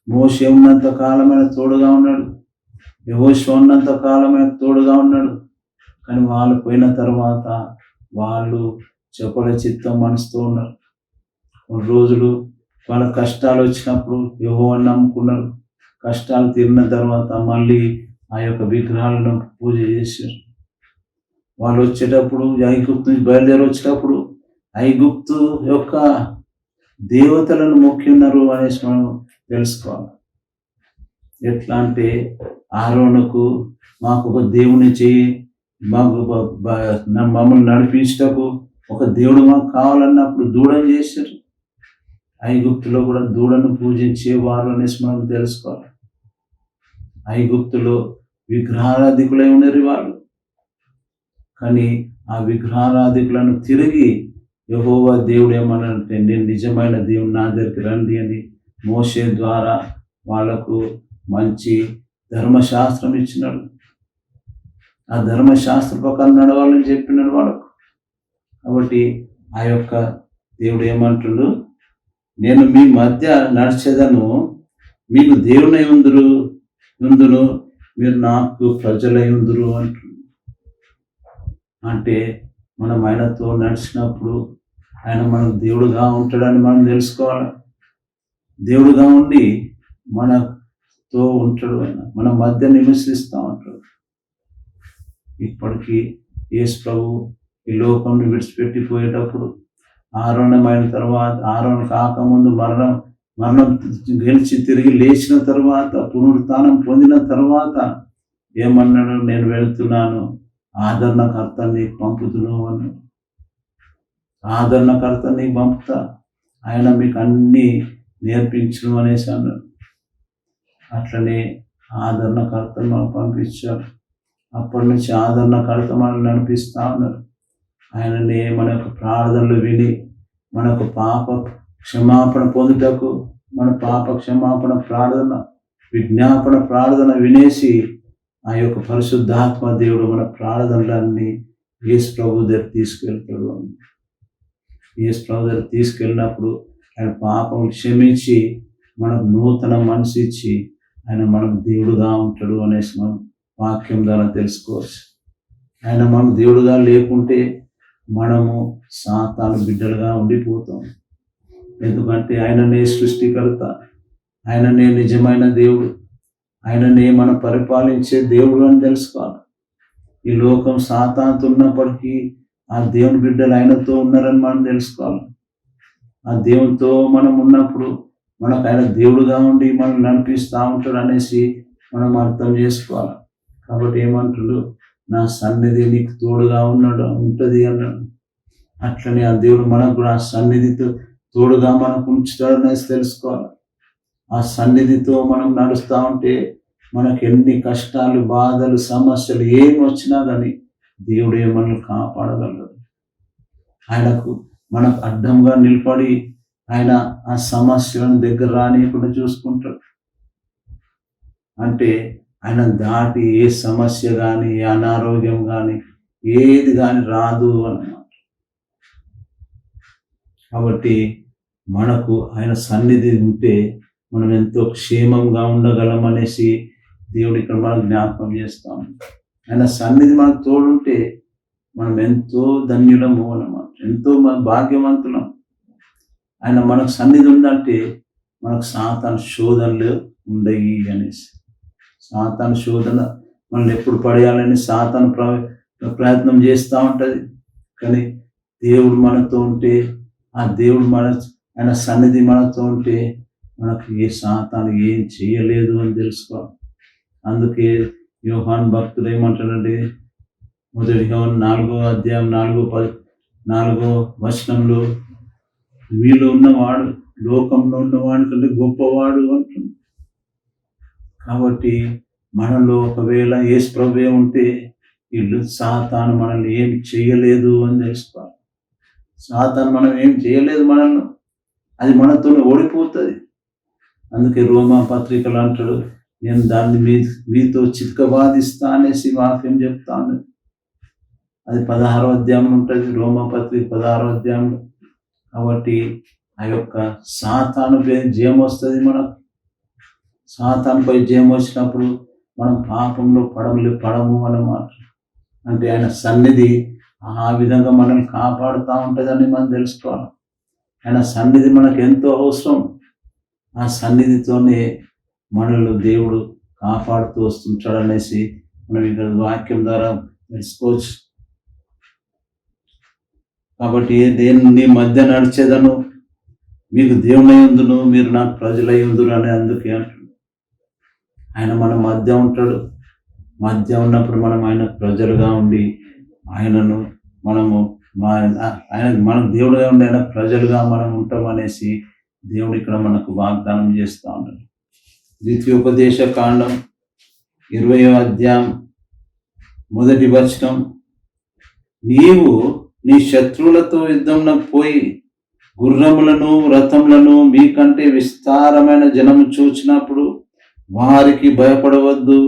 మోషే ఉన్నంత కాలం ఆయన తోడుగా ఉన్నాడు, యెహోషువ ఉన్నంత కాలం ఆయన తోడుగా ఉన్నాడు. కానీ వాళ్ళు పోయిన తర్వాత వాళ్ళు చపల చిత్తం మనసుతో ఉన్నారు. కొన్ని రోజులు వాళ్ళ కష్టాలు వచ్చినప్పుడు యెహోవాను నమ్ముకున్నారు. కష్టాలు తీరిన తర్వాత మళ్ళీ ఆ యొక్క విగ్రహాలను పూజ చేశారు. వాళ్ళు వచ్చేటప్పుడు ఐగుప్తు నుంచి బయలుదేరి వచ్చేటప్పుడు ఐగుప్తు యొక్క దేవతలను మొక్కి ఉన్నారు అనేసి మనం తెలుసుకోవాలి. ఎట్లా అంటే ఆరోనుకు మాకు ఒక దేవుని చేయి, మాకు మమ్మల్ని నడిపించటకు ఒక దేవుడు మాకు కావాలన్నప్పుడు దూడని చేశారు. ఐగుప్తులో కూడా దూడను పూజించేవారు అనేసి మనం తెలుసుకోవాలి. ఐగుప్తులో విగ్రహారాధికులై ఉన్నారు వాళ్ళు. కానీ ఆ విగ్రహారాధికులను తిరిగి యెహోవా దేవుడు ఏమన్నాడంటే, నేను నిజమైన దేవుడు, నా దగ్గరికి రండి అని మోషే ద్వారా వాళ్ళకు మంచి ధర్మశాస్త్రం ఇచ్చినాడు. ఆ ధర్మశాస్త్ర ప్రకారం నడవాలని చెప్పినాడు వాళ్ళకు. కాబట్టి ఆ యొక్క దేవుడు ఏమంటుడు, నేను మీ మధ్య నడిచేదను, మీకు దేవుని ఉందును, మీరు నాకు ప్రజలై ఉందురు అంటున్నాడు. అంటే మనం ఆయనతో నడిచినప్పుడు ఆయన మనకు దేవుడుగా ఉంటాడని మనం తెలుసుకోవాలి. దేవుడుగా ఉండి మనతో ఉంటాడు, ఆయన మన మధ్య నివసిస్తూ ఉంటాడు. ఇప్పటికీ యేసు ప్రభు ఈ లోకంని విడిచిపెట్టిపోయేటప్పుడు ఆరోహణమైన తర్వాత, ఆరోహణ కాకముందు మరణం గెలిచి తిరిగి లేచిన తర్వాత, పునరుత్థానం పొందిన తర్వాత ఏమన్నాడు, నేను వెళ్తున్నాను, ఆదరణకర్త నీకు పంపుతును అన్నాడు. ఆదరణకర్త నీకు పంపుతా, ఆయన మీకు అన్నీ నేర్పించను అనేసి అన్నాడు. అట్లనే ఆదరణకర్తను మనం పంపించారు. అప్పటి నుంచి ఆదరణ కడత మనల్ని నడిపిస్తా ఉన్నారు. ఆయననే మన యొక్క ప్రార్థనలు విని మనకు పాప క్షమాపణ పొందుటకు మన పాప క్షమాపణ ప్రార్థన విజ్ఞాపన ప్రార్థన వినేసి ఆ యొక్క పరిశుద్ధాత్మ దేవుడు మన ప్రార్థనలన్నీ యేసు ప్రభు దగ్గర తీసుకెళ్తాడు. యేసు ప్రభు దగ్గర తీసుకెళ్ళినప్పుడు ఆయన పాపం క్షమించి మనకు నూతన మనసు ఇచ్చి ఆయన మనకు దేవుడుగా ఉంటాడు అనేసి మనం వాక్యం ద్వారా తెలుసుకోవచ్చు. ఆయన మనకు దేవుడుగా లేకుంటే మనము సాతాను బిడ్డలుగా ఉండిపోతాం. ఎందుకంటే ఆయననే సృష్టికర్త, ఆయననే నిజమైన దేవుడు, ఆయననే మనం పరిపాలించే దేవుడు అని తెలుసుకోవాలి. ఈ లోకం సాతానుతో ఉన్నప్పటికీ ఆ దేవుని బిడ్డలు ఆయనతో ఉన్నారని మనం తెలుసుకోవాలి. ఆ దేవునితో మనం ఉన్నప్పుడు మనకు ఆయన దేవుడుగా ఉండి మనం నడిపిస్తూ ఉంటాడు అనేసి మనం అర్థం చేసుకోవాలి. కాబట్టి ఏమంటాడు, నా సన్నిధి నీకు తోడుగా ఉంటుంది అన్నాడు. అట్లనే ఆ దేవుడు మనకు కూడా ఆ సన్నిధితో తోడుగా మనకు ఉంచుతాడు అనేసి తెలుసుకోవాలి. ఆ సన్నిధితో మనం నడుస్తూ ఉంటే మనకు ఎన్ని కష్టాలు, బాధలు, సమస్యలు ఏమి వచ్చినా కానీ దేవుడే మనల్ని కాపాడగలడు. ఆయనకు మనకు అడ్డంగా నిలబడి ఆయన ఆ సమస్యలను దగ్గర రానియకుండా చూసుకుంటాడు. అంటే ఆయన దాటి ఏ సమస్య కానీ, ఏ అనారోగ్యం కానీ, ఏది కానీ రాదు అన్నమాట. కాబట్టి మనకు ఆయన సన్నిధి ఉంటే మనం ఎంతో క్షేమంగా ఉండగలం అనేసి దేవుడు ఇక్కడ మనం జ్ఞాపకం చేస్తాం. ఆయన సన్నిధి మనకు తోడుంటే మనం ఎంతో ధన్యులము అన్నమాట, ఎంతో భాగ్యవంతులం. ఆయన మనకు సన్నిధి ఉందంటే మనకు సాతాను శోధనలు ఉండయి అనేసి. సాతాను శోధన మనల్ని ఎప్పుడు పడేయాలని సాతాను ప్రయత్నం చేస్తూ ఉంటుంది. కానీ దేవుడు మనతో ఉంటే, ఆ దేవుడు ఆయన సన్నిధి మనతో ఉంటే మనకు ఏ సాతాను ఏం చేయలేదు అని తెలుసుకోవాలి. అందుకే యోహాను భక్తుడు ఏమంటాడంటే, మొదటి యోహాను 4వ అధ్యాయం 4వ వచనంలో, మీలో ఉన్నవాడు లోకంలో ఉన్నవాడి కంటే గొప్పవాడు అంటుంది. కాబట్టి మనలో ఒకవేళ యేసు ప్రభువే ఉంటే వీళ్ళు సాతాను మనల్ని ఏం చేయలేదు అని తెలుసుకోవాలి. సాతాను మనం ఏం చేయలేదు, మనల్ని అది మనతోనే ఓడిపోతుంది. అందుకే రోమా పత్రికలు అంటాడు, నేను దాన్ని మీతో చితకబాధిస్తా అనేసి వాక్యం చెప్తాను. అది 16వ అధ్యాయంలో ఉంటుంది, రోమా పత్రిక 16వ అధ్యాయంలో. కాబట్టి ఆ యొక్క సాతానుపై జయం వస్తుంది. మనకు సాతానుపై జయం వచ్చినప్పుడు మనం పాపంలో పడము అన్నమాట. అంటే ఆయన సన్నిధి ఆ విధంగా మనల్ని కాపాడుతూ ఉంటుందని మనం తెలుసుకోవాలి. ఆయన సన్నిధి మనకు ఎంతో అవసరం. ఆ సన్నిధితోనే మనల్ని దేవుడు కాపాడుతూ వస్తుంటాడు అనేసి మనం ఇక్కడ వాక్యం ద్వారా తెలుసుకోవచ్చు. కాబట్టి నేను నీ మధ్య నడిచేదను, మీకు దేవుని యందును, మీరు నాకు ప్రజలై ఉందురు అని అందుకే అంటున్నాడు. ఆయన మన మధ్య ఉంటాడు. మధ్య ఉన్నప్పుడు మనం ఆయన ప్రజలుగా ఉండి ఆయనను మనము ఆయన మన దేవుడుగా ఉండి ఆయన ప్రజలుగా మనం ఉంటాం అనేసి దేవుడు ఇక్కడ మనకు వాగ్దానం చేస్తూ ఉన్నాడు. ద్వితీయోపదేశ కాండం 20వ అధ్యాయం 1వ వచనం, నీవు నీ శత్రువులతో యుద్ధంలో పోయి గుర్రములను రథములను మీకంటే విస్తారమైన జనము చూచినప్పుడు వారికి భయపడవద్దు.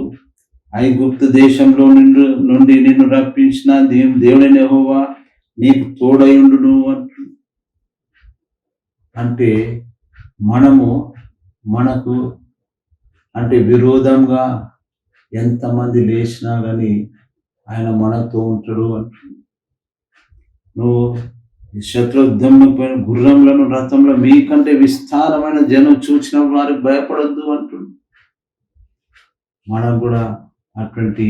ఐగుప్తు దేశంలో నుండి నిన్ను రప్పించిన దేవుడైన యెహోవా నీకు తోడయుండును అంటు. అంటే మనకు అంటే విరోధంగా ఎంతమంది లేచినా కానీ ఆయన మనతో ఉంటాడు అంటు. నువ్వు శత్రుయుద్ధంలో పోయిన గుర్రములను రథంలో మీకంటే విస్తారమైన జనం చూసిన వారికి భయపడొద్దు అంటుంది. మనం కూడా అటువంటి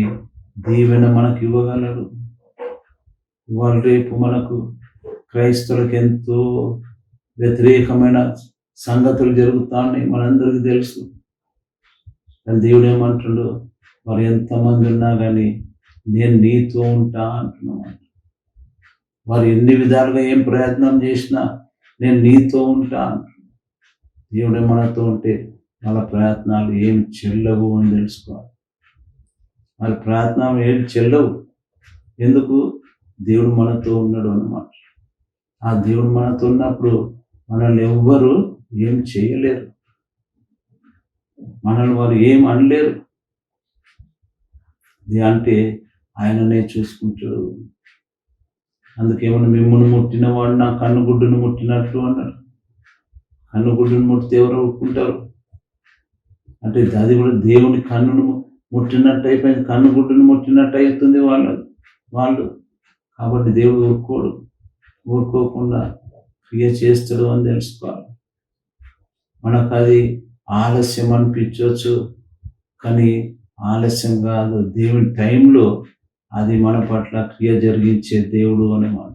దీవెన మనకు ఇవ్వగలడు. ఇవాళ రేపు మనకు క్రైస్తవులకు ఎంతో వ్యతిరేకమైన సంగతులు జరుగుతా ఉన్నాయి, మనందరికీ తెలుసు. కానీ దేవుడు ఏమంటుండో, వారు ఎంతమంది ఉన్నా కానీ నేను నీతో ఉంటా అంటున్నామాట. వారు ఎన్ని విధాలుగా ఏం ప్రయత్నం చేసినా నేను నీతో ఉంటా అంటున్నాను. దేవుడే మనతో ఉంటే వాళ్ళ ప్రయత్నాలు ఏం చెల్లవు అని తెలుసుకోవాలి. మరి ప్రార్థన ఏం చెల్లవు. ఎందుకు? దేవుడు మనతో ఉన్నాడు అన్నమాట. ఆ దేవుడు మనతో ఉన్నప్పుడు మనల్ని ఎవ్వరు ఏం చేయలేరు, మనల్ని వారు ఏం అనలేరు. అంటే ఆయననే చూసుకుంటాడు. అందుకేమన్నా మిమ్మల్ని ముట్టిన వాడు నా కన్నుగుడ్డును ముట్టినట్టు అన్నాడు. కన్నుగుడ్డును ముట్టితే ఎవరు ఒప్పుకుంటారు? అంటే అది కూడా దేవుని కన్నును ముట్టినట్టు అయిపోయింది, కన్నుగుడ్డును ముట్టినట్టు అవుతుంది వాళ్ళు. కాబట్టి దేవుడు ఊరుకోకుండా క్రియ చేస్తాడు అని తెలుసుకోవాలి. మనకు అది ఆలస్యం అనిపించవచ్చు, కానీ ఆలస్యం కాదు, దేవుని టైంలో అది మన పట్ల క్రియ జరిగించే దేవుడు అన్నమాట.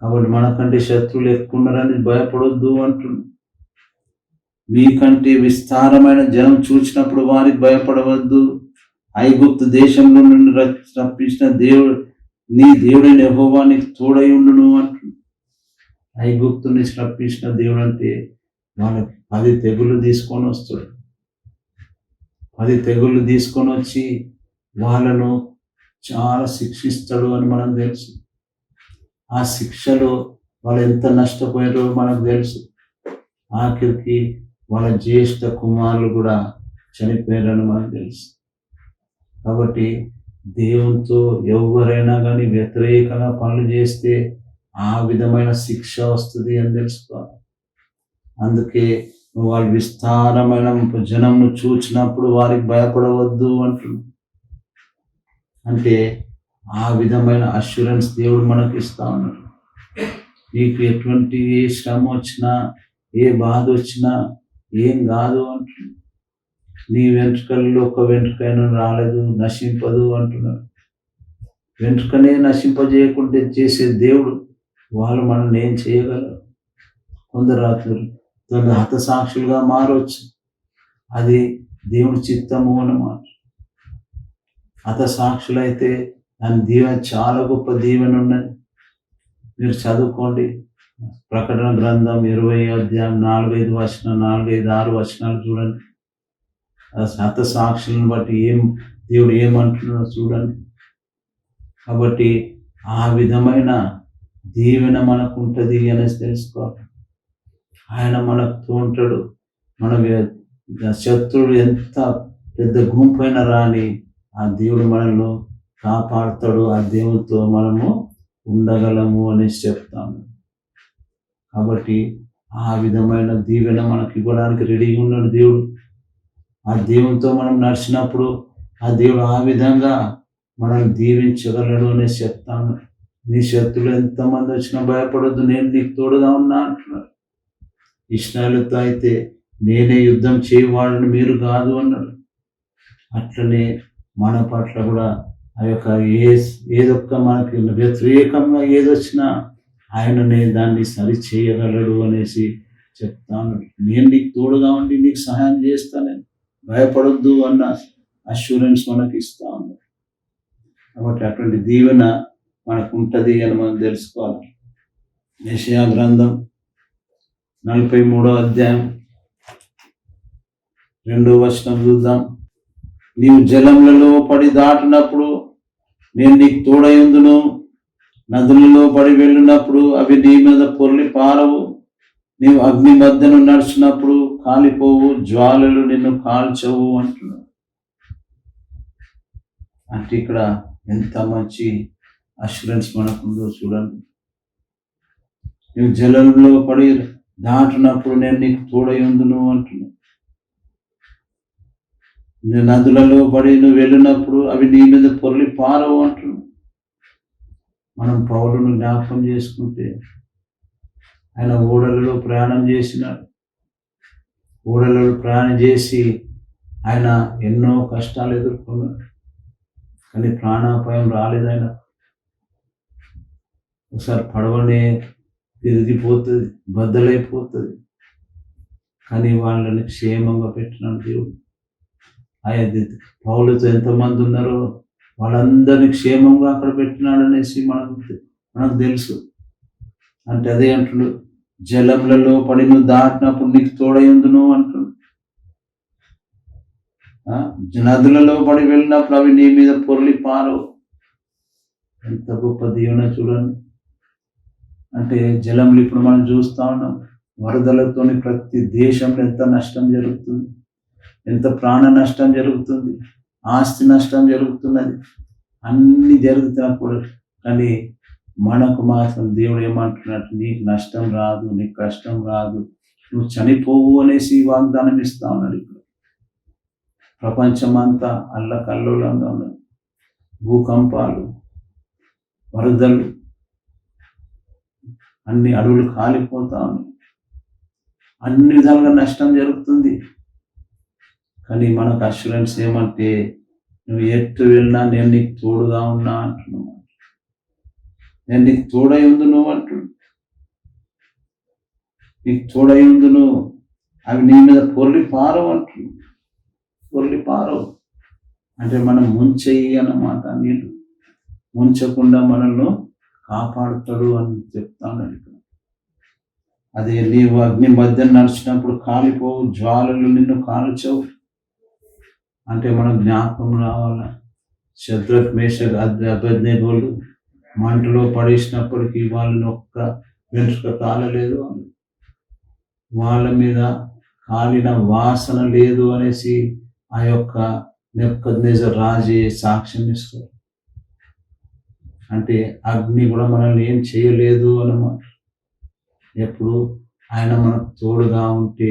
కాబట్టి మనకంటే శత్రువులు ఎక్కువ ఉన్నారని భయపడొద్దు అంటున్నాడు. మీకంటే విస్తారమైన జనం చూసినప్పుడు వారికి భయపడవద్దు. ఐగుప్తు దేశంలో నుండి రప్పించిన దేవుడు నీ దేవుడైన యెహోవా నీకు తోడై ఉండును అంటున్నాడు. ఐగుప్తు నుంచి రప్పించిన దేవుడు అంటే వాళ్ళకి 10 తెగుళ్ళు తీసుకొని వస్తాడు. 10 తెగుళ్ళు తీసుకొని వచ్చి వాళ్ళను చాలా శిక్షిస్తాడు అని మనకు తెలుసు. ఆ శిక్షలో వాళ్ళు ఎంత నష్టపోయారో మనకు తెలుసు. ఆఖరికి వాళ్ళ జ్యేష్ఠ కుమారులు కూడా చనిపోయారని మనకు తెలుసు. కాబట్టి దేవునితో ఎవరైనా కానీ వ్యతిరేకంగా పనులు చేస్తే ఆ విధమైన శిక్ష వస్తుంది అని తెలుసుకోవాలి. అందుకే వాళ్ళు విస్తారమైన జనంను చూచినప్పుడు వారికి భయపడవద్దు అంటున్నాడు. అంటే ఆ విధమైన అష్యూరెన్స్ దేవుడు మనకి ఇస్తా ఉన్నాడు. నీకు ఎటువంటి ఏ శ్రమ వచ్చినా, ఏ బాధ వచ్చినా ఏం కాదు అంటున్నాడు. నీ వెంట్రుకల్లో ఒక వెంట్రుకైనా రాలేదు, నశింపదు అంటున్నాడు. వెంట్రుకనే నశింపజేయకుంటే చేసే దేవుడు, వాళ్ళు మనల్ని ఏం చేయగలరు? కొందరు హతసాక్షులుగా మారవచ్చు, అది దేవుని చిత్తము అన్నమాట. హతసాక్షులైతే దాని దీవెన చాలా గొప్ప దీవెన ఉన్నది. మీరు చదువుకోండి, ప్రకటన గ్రంథం 20 అధ్యాయం 4-5 వచనం, 4-5-6 వచనాలు చూడండి. హతసాక్షులను బట్టి దేవుడు ఏమంటున్నాడో చూడండి. కాబట్టి ఆ విధమైన దీవెన మనకు ఉంటుంది అనేసి తెలుసుకోవాలి. ఆయన మనకు ఉంటాడు. మన శత్రువులు ఎంత పెద్ద గుంపైన రాని ఆ దేవుడు మనల్ని కాపాడుతాడు. ఆ దేవునితో మనము ఉండగలము అనేసి చెప్తాము. కాబట్టి ఆ విధమైన దీవెన మనకి ఇవ్వడానికి రెడీగా ఉన్నాడు దేవుడు. ఆ దేవునితో మనం నడిచినప్పుడు ఆ దేవుడు ఆ విధంగా మనల్ని దీవించగలడు అనేసి చెప్తాను. నీ శత్రువులు ఎంతమంది వచ్చినా భయపడొద్దు, నేను నీకు తోడుగా ఉన్నా అంటున్నాడు. ఇశ్రాయేలుతో అయితే నేనే యుద్ధం చేయవాడని మీరు కాదు అన్నాడు. అట్లనే మన పట్ల కూడా ఆ యొక్క ఏదొక్క మనకి వ్యతిరేకంగా ఏదొచ్చినా ఆయననే దాన్ని సరి చేయగలడు అనేసి చెప్తాను. నేను నీకు తోడుగా ఉండి నీకు సహాయం చేస్తానని భయపడొద్దు అన్న అష్యూరెన్స్ మనకి ఇస్తా ఉంది. కాబట్టి అటువంటి దీవెన మనకు ఉంటుంది అని మనం తెలుసుకోవాలి. యెషయా గ్రంథం 43వ అధ్యాయం 2వ వచనం చూద్దాం. నీవు జలములలో పడి దాటినప్పుడు నేను నీకు తోడయుందును, నదులలో పడి వెళ్ళినప్పుడు అవి నీ మీద పొర్లి పారవు, నీవు అగ్ని మధ్యను నడిచినప్పుడు కాలిపోవు, జ్వాలలు నిన్ను కాల్చవు అంటున్నాడు. అంటే ఇక్కడ ఎంత మంచి అష్యూరెన్స్ మనకుందో చూడండి. నువ్వు జలంలో పడి దాటినప్పుడు నేను నీకు తోడయుందును అంటున్నావు. నదులలో పడి నువ్వు వెళ్ళినప్పుడు అవి నీ మీద పొర్లి పారవు అంటున్నావు. మనం పౌలును జ్ఞాపకం చేసుకుంటే ఆయన ఓడలలో ప్రయాణం చేసినాడు. ఓడలలో ప్రయాణం చేసి ఆయన ఎన్నో కష్టాలు ఎదుర్కొన్నాడు, కానీ ప్రాణాపాయం రాలేదు. ఆయన ఒకసారి పడవనే తిరిగిపోతుంది, బద్దలైపోతుంది, కానీ వాళ్ళని క్షేమంగా పెట్టినాడు దేవుడు. ఆయన పౌలుతో ఎంతమంది ఉన్నారో వాళ్ళందరినీ క్షేమంగా అక్కడ పెట్టినాడు అనేసి మనకు తెలుసు. అంటే అదే అంటున్నాడు, జలములలో పడి నువ్వు దాటినప్పుడు నీకు తోడయుందును అంటున్నాడు. నదులలో పడి వెళ్ళినప్పుడు అవి నీ మీద పొర్లి పారవు. ఎంత గొప్ప దీవెన చూడండి. అంటే జలములు ఇప్పుడు మనం చూస్తా ఉన్నాం, వరదలతోని ప్రతి దేశంలో ఎంత నష్టం జరుగుతుంది, ఎంత ప్రాణ నష్టం జరుగుతుంది, ఆస్తి నష్టం జరుగుతున్నది, అన్ని జరుగుతున్నప్పుడు కానీ మనకు మాత్రం దేవుడు ఏమంటున్నట్టు నీకు నష్టం రాదు, నీకు కష్టం రాదు, నువ్వు చనిపోవు అనేసి వాగ్దానం ఇస్తా ఉన్నాడు. ఇప్పుడు ప్రపంచమంతా అల్లకల్లోలంగా ఉన్నది. భూకంపాలు, వరదలు, అన్ని అడవులు కాలిపోతా ఉన్నాయి, అన్ని విధాలుగా నష్టం జరుగుతుంది. కానీ మనకు అష్యూరెన్స్ ఏమంటే నువ్వు ఎట్టు వెళ్ళినా నేను నీకు తోడుగా ఉన్నా అంటున్నావు. నేను నీకు తోడై ఉందును అంటున్నావు. నీకు తోడై ఉందును, అవి నీ మీద పొర్లి పారవు అంటున్నావు. పొర్లి పారవు అంటే మనం ముంచెయ్యి అన్నమాట. నీళ్ళు ముంచకుండా మనల్ని కాపాడుతాడు అని చెప్తాను ఇక్కడ. అదే నీవు అగ్ని మధ్య నడిచినప్పుడు కాలిపోవు, జ్వాలలు నిన్ను కాల్చవు అంటే మనం జ్ఞాపకం రావాల. శద్రక్, మేషక్, అబేద్నెగోలు మంటలో పడేసినప్పటికీ వాళ్ళని ఒక్క వెంట్రుక కాలలేదు, వాళ్ళ మీద కాలిన వాసన లేదు అనేసి ఆ యొక్క నెబుకద్నెజర్ రాజే సాక్ష్యం ఇస్తారు. అంటే అగ్ని కూడా మనల్ని ఏం చేయలేదు అన్నమాట. ఎప్పుడు ఆయన మనకు తోడుగా ఉంటే,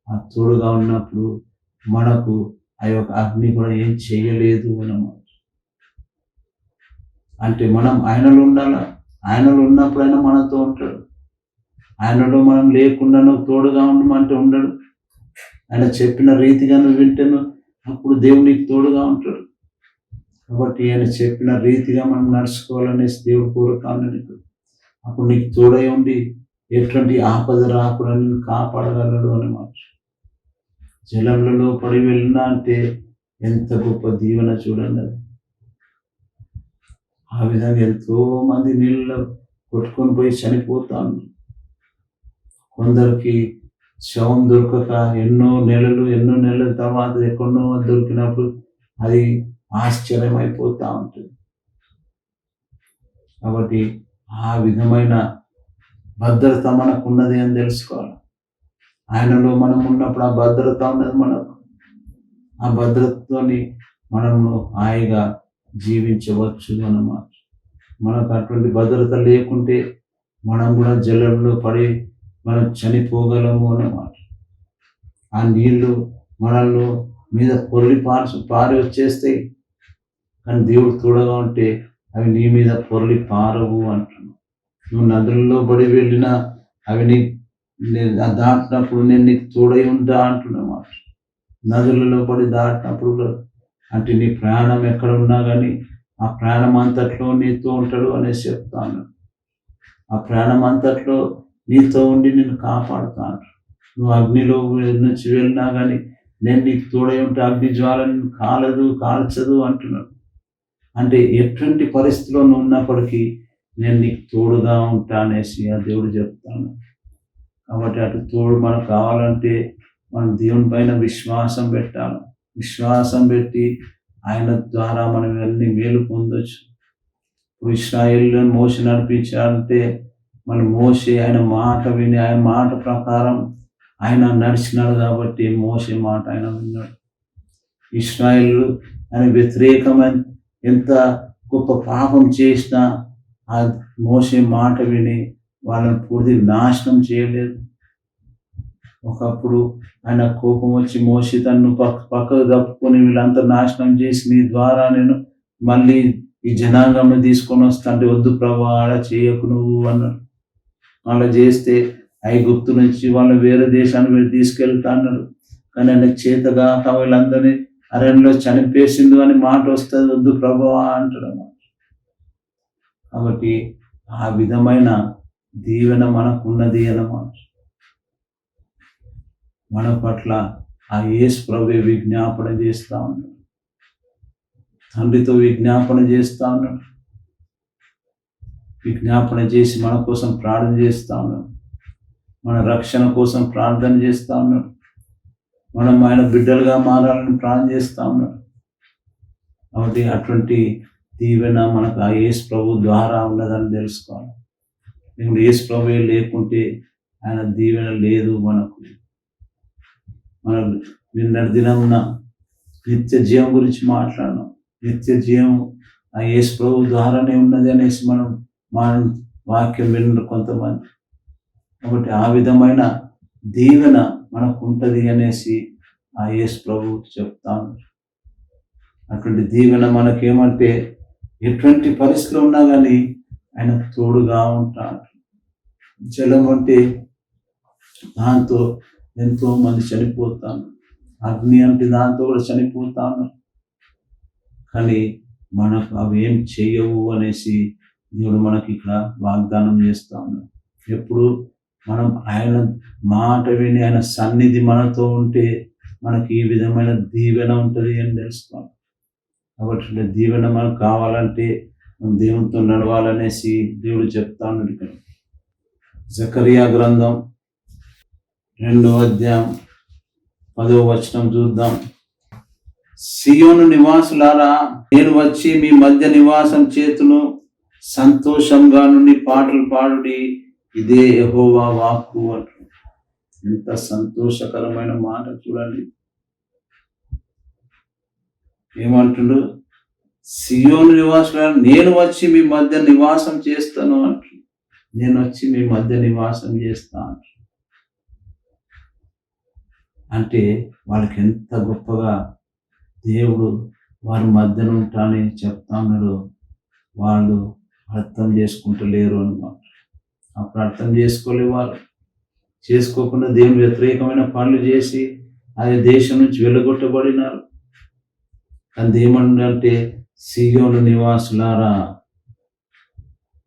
ఆ తోడుగా ఉన్నప్పుడు మనకు ఆ యొక్క అగ్ని కూడా ఏం చేయలేదు అన్నమాట. అంటే మనం ఆయనలో ఉండాలా. ఆయనలో ఉన్నప్పుడు ఆయన మనతో ఉంటాడు. ఆయనలో మనం లేకుండా నువ్వు తోడుగా ఉండమంటే ఉండడు. ఆయన చెప్పిన రీతిగా నువ్వు వింటేను అప్పుడు దేవుడు నీకు తోడుగా ఉంటాడు. కాబట్టి ఆయన చెప్పిన రీతిగా మనం నడుచుకోవాలనేసి దేవుడు కోరుతాను. అప్పుడు నీకు తోడై ఉండి ఎటువంటి ఆపద రాకుండా నిన్ను కాపాడగలడు అన్నమాట. జలములలో పడి వెళ్ళినా అంటే ఎంత గొప్ప దీవెన చూడండి. అది ఆ విధంగా ఎంతో మంది నీళ్ళలో కొట్టుకొని పోయి చనిపోతాను. కొందరికి శవం దొరకక ఎన్నో నెలల తర్వాత ఎక్కడో దొరికినప్పుడు అది ఆశ్చర్యమైపోతూ ఉంటుంది. కాబట్టి ఆ విధమైన భద్రత మనకు ఉన్నది అని తెలుసుకోవాలి. ఆయనలో మనం ఉన్నప్పుడు ఆ భద్రత ఉన్నది మనకు. ఆ భద్రతతోని మనము హాయిగా జీవించవచ్చు అన్నమాట. మనకు అటువంటి భద్రత లేకుంటే మనం కూడా జలంలో పడి మనం చనిపోగలము అన్నమాట. ఆ నీళ్లు మనల్ని మీద పారి వచ్చేస్తాయి. కానీ దేవుడు తోడుగా ఉంటే అవి నీ మీద పొరలి పారవు అంటున్నావు. నువ్వు నదులలో పడి వెళ్ళినా అవి నీ దాటినప్పుడు నేను నీకు తోడై ఉంటా అంటున్నమాట. నదులలో పడి దాటినప్పుడు అంటే నీ ప్రయాణం ఎక్కడ ఉన్నా కానీ ఆ ప్రయాణం అంతట్లో నీతో ఉంటాడు అనేసి చెప్తాను. ఆ ప్రయాణం అంతట్లో నీతో ఉండి నేను కాపాడుతాను. నువ్వు అగ్నిలో నుంచి వెళ్ళినా కానీ నేను నీకు తోడై ఉంటే అగ్ని జ్వాల నిన్ను కాల్చదు అంటున్నాడు. అంటే ఎటువంటి పరిస్థితిలో నువ్వు ఉన్నప్పటికీ నేను నీకు తోడుగా ఉంటా అనేసి ఆ దేవుడు చెప్తాను. కాబట్టి అటు తోడు మనకు కావాలంటే మనం దేవుని పైన విశ్వాసం పెట్టాలి. విశ్వాసం పెట్టి ఆయన ద్వారా మనం ఇవన్నీ మేలు పొందొచ్చు. ఇప్పుడు ఇశ్రాయేలును మోషే నడిపించాలంటే మన మోషే ఆయన మాట విని ఆయన మాట ప్రకారం ఆయన నడిచినాడు కాబట్టి మోషే మాట ఆయన విన్నాడు. ఇశ్రాయేలు ఆయన వ్యతిరేకమైన ఎంత గొప్ప పాపం చేసినా ఆ మోషే మాట విని వాళ్ళని పూర్తి నాశనం చేయలేదు. ఒకప్పుడు ఆయన కోపం వచ్చి మోషే తన్ను పక్కకు తప్పుకొని వీళ్ళంతా నాశనం చేసి నీ ద్వారా నేను మళ్ళీ ఈ జనాంగంలో తీసుకొని వస్తా అంటే వద్దు ప్రభా అలా చేయకు నువ్వు అన్నాడు. అలా చేస్తే ఐగుప్తు నుంచి వాళ్ళు వేరే దేశానికి వెళ్ళి తీసుకెళ్తా అన్నాడు. కానీ ఆయన చేతగా వీళ్ళందరినీ అరణ్యంలో చనిపేసిండు అని మాట వస్తుంది, వద్దు ప్రభువా అంటాడు. కాబట్టి ఆ విధమైన దీవెన మనకు ఉన్నది అన్నమాట. మన పట్ల ఆ యేసు ప్రభువే విజ్ఞాపన చేస్తా ఉన్నాడు. తండ్రితో విజ్ఞాపన చేస్తా ఉన్నాడు. విజ్ఞాపన చేసి మన కోసం ప్రార్థన చేస్తా ఉన్నాడు. మన రక్షణ కోసం ప్రార్థన చేస్తా ఉన్నాడు. మనం ఆయన బిడ్డలుగా మారాలని ప్లాన్ చేస్తా ఉన్నాడు. కాబట్టి అటువంటి దీవెన మనకు ఆ యేసు ప్రభు ద్వారా ఉన్నదని తెలుసుకోవాలి. ఇప్పుడు యేసు ప్రభువే లేకుంటే ఆయన దీవెన లేదు మనకు. మనం నిన్నటి దినమున నిత్య జీవం గురించి మాట్లాడినాం. నిత్య జీవం ఆ యేసు ప్రభు ద్వారానే ఉన్నది అనేసి మనం వాక్యం విన్నారు కొంతమంది. కాబట్టి ఆ విధమైన దీవెన మనకు ఉంటుంది అనేసి ఆ యేసు ప్రభు చెప్తాను. అటువంటి దీవెన మనకేమంటే ఎటువంటి పరిస్థితులు ఉన్నా కానీ ఆయన తోడుగా ఉంటాడు. జలం అంటే దాంతో ఎంతో మంది చనిపోతాను, అగ్ని అంటే దాంతో కూడా చనిపోతాను, కానీ మనకు అవి ఏం చెయ్యవు అనేసి దేవుడు మనకి ఇక్కడ వాగ్దానం చేస్తా ఉన్నాడు. ఎప్పుడు మనం ఆయన మాట విని ఆయన సన్నిధి మనతో ఉంటే మనకి ఈ విధమైన దీవెన ఉంటుంది అని తెలుసుకోవాలి. కాబట్టి దీవెన మనకు కావాలంటే మనం దేవునితో నడవాలనేసి దేవుడు చెప్తా ఉన్నాడు. ఇక్కడ జకరియా గ్రంథం 2వ అధ్యాయం 10వ వచనం చూద్దాం. సియోను నివాసులారా, నేను వచ్చి మీ మధ్య నివాసం చేతును, సంతోషంగా నుండి పాటలు పాడుడి, ఇదే యెహోవా వాక్కు అంటారు. ఎంత సంతోషకరమైన మాట చూడండి. ఏమంటుండు? సియోను నివాసులారా, నేను వచ్చి మీ మధ్య నివాసం చేస్తాను అంటు. నేను వచ్చి మీ మధ్య నివాసం చేస్తా అంటు. అంటే వాళ్ళకి ఎంత గొప్పగా దేవుడు వారి మధ్యన ఉంటానని చెప్తా ఉన్నాడు. వాళ్ళు అర్థం చేసుకుంటలేరు అన్నమాట. అప్పుడు అర్థం చేసుకోలేవారు. చేసుకోకుండా దేవుని వ్యతిరేకమైన పనులు చేసి ఆ దేశం నుంచి వెళ్ళగొట్టబడినారు. కానీ ఏమంటే, సియోను నివాసులారా,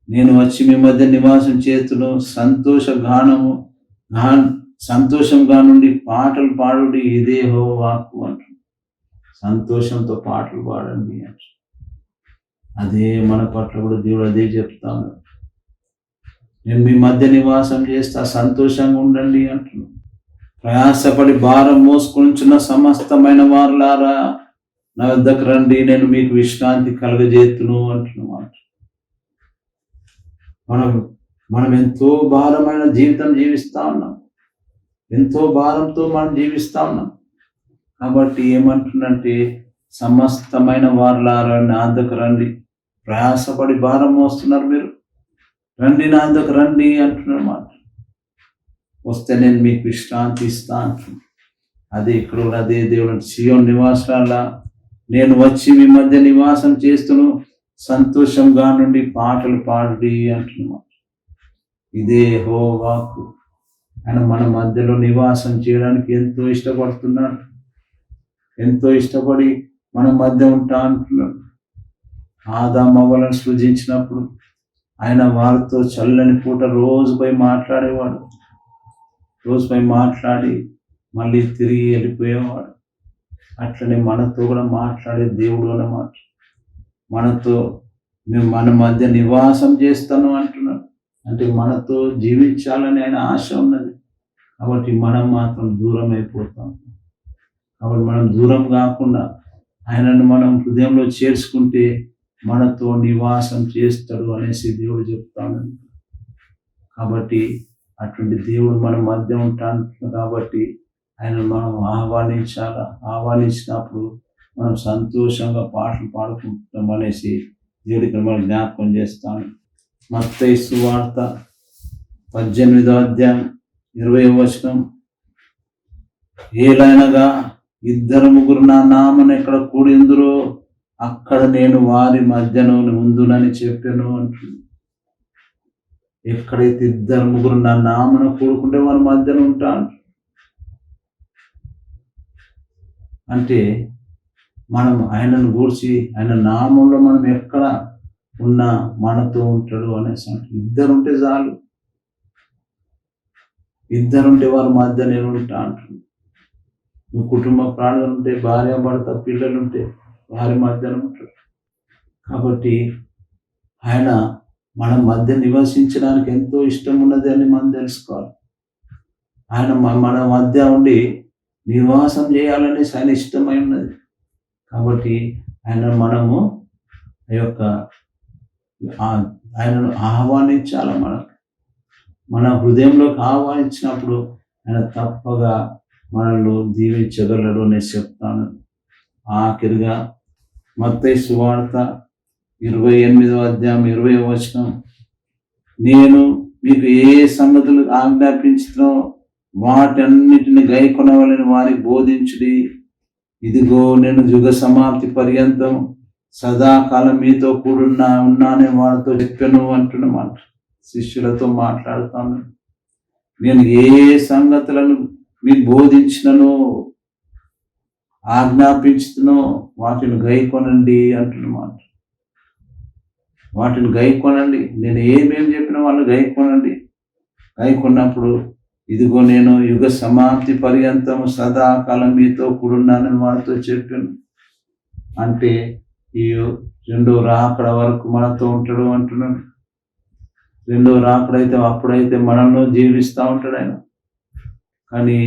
నేను వచ్చి మీ మధ్య నివాసం చేతును, సంతోషంగా నుండి పాటలు పాడుడి, ఇదే యెహోవా వాక్కు అంటు. సంతోషంతో పాటలు పాడండి అంటు. అదే మన పట్ల కూడా దేవుడు అదే చెప్తాను. నేను మీ మధ్య నివాసం చేస్తా, సంతోషంగా ఉండండి అంటున్నాను. ప్రయాసపడి భారం మోసుకుంటున్న సమస్తమైన వారులారా, నా వద్దకు రండి, నేను మీకు విశ్రాంతి కలుగజేతును అంటున్నమాట. మనం ఎంతో భారమైన జీవితం జీవిస్తా ఉన్నాం. ఎంతో భారంతో మనం జీవిస్తా ఉన్నాం. కాబట్టి ఏమంటుందంటే, సమస్తమైన వారులారా నా వద్దకు రండి. ప్రయాసపడి భారం మోస్తున్నారు మీరు, రండి నా వద్దకు రండి అంటున్నమాట. వస్తే నేను మీకు విశ్రాంతి ఇస్తా అంటున్నాను. అదే ఇక్కడ కూడా అదే దేవుడు, సియోను నివాసాల, నేను వచ్చి మీ మధ్య నివాసం చేస్తును, సంతోషంగా నుండి పాటలు పాడుడి అంటున్నమాట. ఇదే యెహోవా వాక్కు. ఆయన మన మధ్యలో నివాసం చేయడానికి ఎంతో ఇష్టపడుతున్నాడు. ఎంతో ఇష్టపడి మన మధ్య ఉంటా అంటున్నాడు. ఆదాము అవ్వలను సృజించినప్పుడు ఆయన వారితో చల్లని పూట రోజుపై మాట్లాడేవాడు. రోజుపై మాట్లాడి మళ్ళీ తిరిగి వెళ్ళిపోయేవాడు. అట్లనే మనతో కూడా మాట్లాడే దేవుడు అన్నమాట. మనతో మన మధ్య నివాసం చేస్తాను అంటున్నాడు. అంటే మనతో జీవించాలని ఆయన ఆశ ఉన్నది. కాబట్టి మనం మాత్రం దూరం అయిపోతాం. కాబట్టి మనం దూరం కాకుండా ఆయనను మనం హృదయంలో చేర్చుకుంటే మనతో నివాసం చేస్తాడు అనేసి దేవుడు చెప్తాను. కాబట్టి అటువంటి దేవుడు మన మధ్య ఉంటాను. కాబట్టి ఆయన మనం ఆహ్వానించినప్పుడు మనం సంతోషంగా పాటలు పాడుకుంటాం అనేసి దేవుడు ఇక్కడ మనం జ్ఞాపకం చేస్తాను. మత్తయి సువార్త 18వ అధ్యాయం 20వ వచనం. ఏలైనగా 2-3 నా నామన ఎక్కడ కూడిందురో అక్కడ నేను వారి మధ్యన ఉందునని చెప్పాను అంటుంది. ఎక్కడైతే 2-3 నా నామన కూడుకుంటే వారి మధ్యన ఉంటాను. అంటే మనం ఆయనను గూర్చి ఆయన నామంలో మనం ఎక్కడ ఉన్నా మనతో ఉంటాడు అనేసి. 2 ఉంటే చాలు. 2 ఉంటే వారి మధ్య నేను ఉంటా అంటున్నాను. నువ్వు కుటుంబ ప్రాణులు ఉంటే, భార్య భర్త పిల్లలు ఉంటే వారి మధ్యన ఉంటాడు. కాబట్టి ఆయన మన మధ్య నివసించడానికి ఎంతో ఇష్టం ఉన్నది అని మనం తెలుసుకోవాలి. ఆయన మన మధ్య ఉండి నివాసం చేయాలని ఆయన ఇష్టమై ఉన్నది. కాబట్టి మనము ఆ యొక్క ఆయనను ఆహ్వానించాలి. మన హృదయంలోకి ఆహ్వానించినప్పుడు ఆయన తప్పగా మనల్ని దీవించగలడు అని చెప్తాను. ఆఖరిగా మత్తయి సువార్త 28వ అధ్యాయం 20వ వచనం, నేను మీకు ఏ సంగతులు ఆజ్ఞాపించునో వాటన్నిటిని గైకొనవలని వారికి బోధించుడి. ఇదిగో నేను యుగ సమాప్తి పర్యంతం సదాకాలం మీతో ఉన్నానని వారితో చెప్పాను అంటున్నమాట. శిష్యులతో మాట్లాడుతాను. నేను ఏ సంగతులను మీకు బోధించిననో ఆజ్ఞాపించునో వాటిని గైకొనండి అంటున్నమాట. వాటిని గైకొనండి. నేను ఏమేమి చెప్పిన వాళ్ళు గైకొనండి. గైకొన్నప్పుడు ఇదిగో నేను యుగ సమాప్తి పర్యంతము సదాకాలం మీతో కూడున్నానని వారితో చెప్పాను. అంటే ఈ రెండో రాకడ వరకు మనతో ఉంటాడు అంటున్నాడు. రెండో రాకడైతే అప్పుడైతే మనల్ని జీవిస్తూ ఉంటాడు ఆయన. కానీ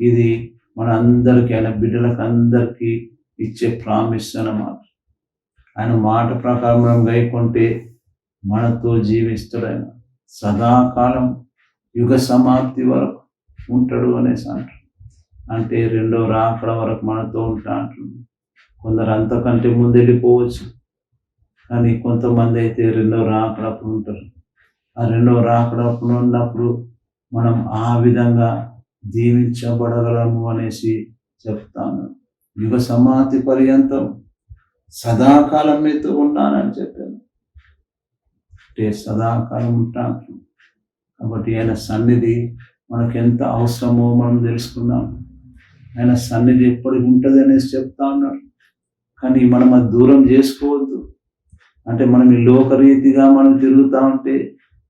ఇది మన అందరికీ, ఆయన బిడ్డలకు అందరికీ ఇచ్చే ప్రామిస్ అన్నమాట. ఆయన మాట ప్రకారం మనం గైకొంటే మనతో జీవిస్తాడు ఆయన. సదాకాలం యుగ సమాప్తి వరకు ఉంటాడు అనేసి అంటారు. అంటే రెండో రాకడ వరకు మనతో ఉంటా అంటున్నాడు. కొందరు అంతకంటే ముందు వెళ్ళిపోవచ్చు, కానీ కొంతమంది అయితే రెండో రాకడప్పుడు ఉంటారు. ఆ రెండో రాకడప్పుడు ఉన్నప్పుడు మనం ఆ విధంగా దీవించబడగలము అనేసి చెప్తాను. యుగ సమాప్తి పర్యంతం సదాకాలం మీతో ఉన్నానని చెప్పాను. అంటే సదాకాలం ఉంటాను. కాబట్టి ఆయన సన్నిధి మనకు ఎంత అవసరమో మనం తెలుసుకున్నాం. ఆయన సన్నిధి ఎప్పటికి ఉంటుంది అనేసి చెప్తా ఉన్నాడు. కానీ మనం అది దూరం చేసుకోవద్దు. అంటే మనం ఈ లోకరీతిగా మనం తిరుగుతూ ఉంటే,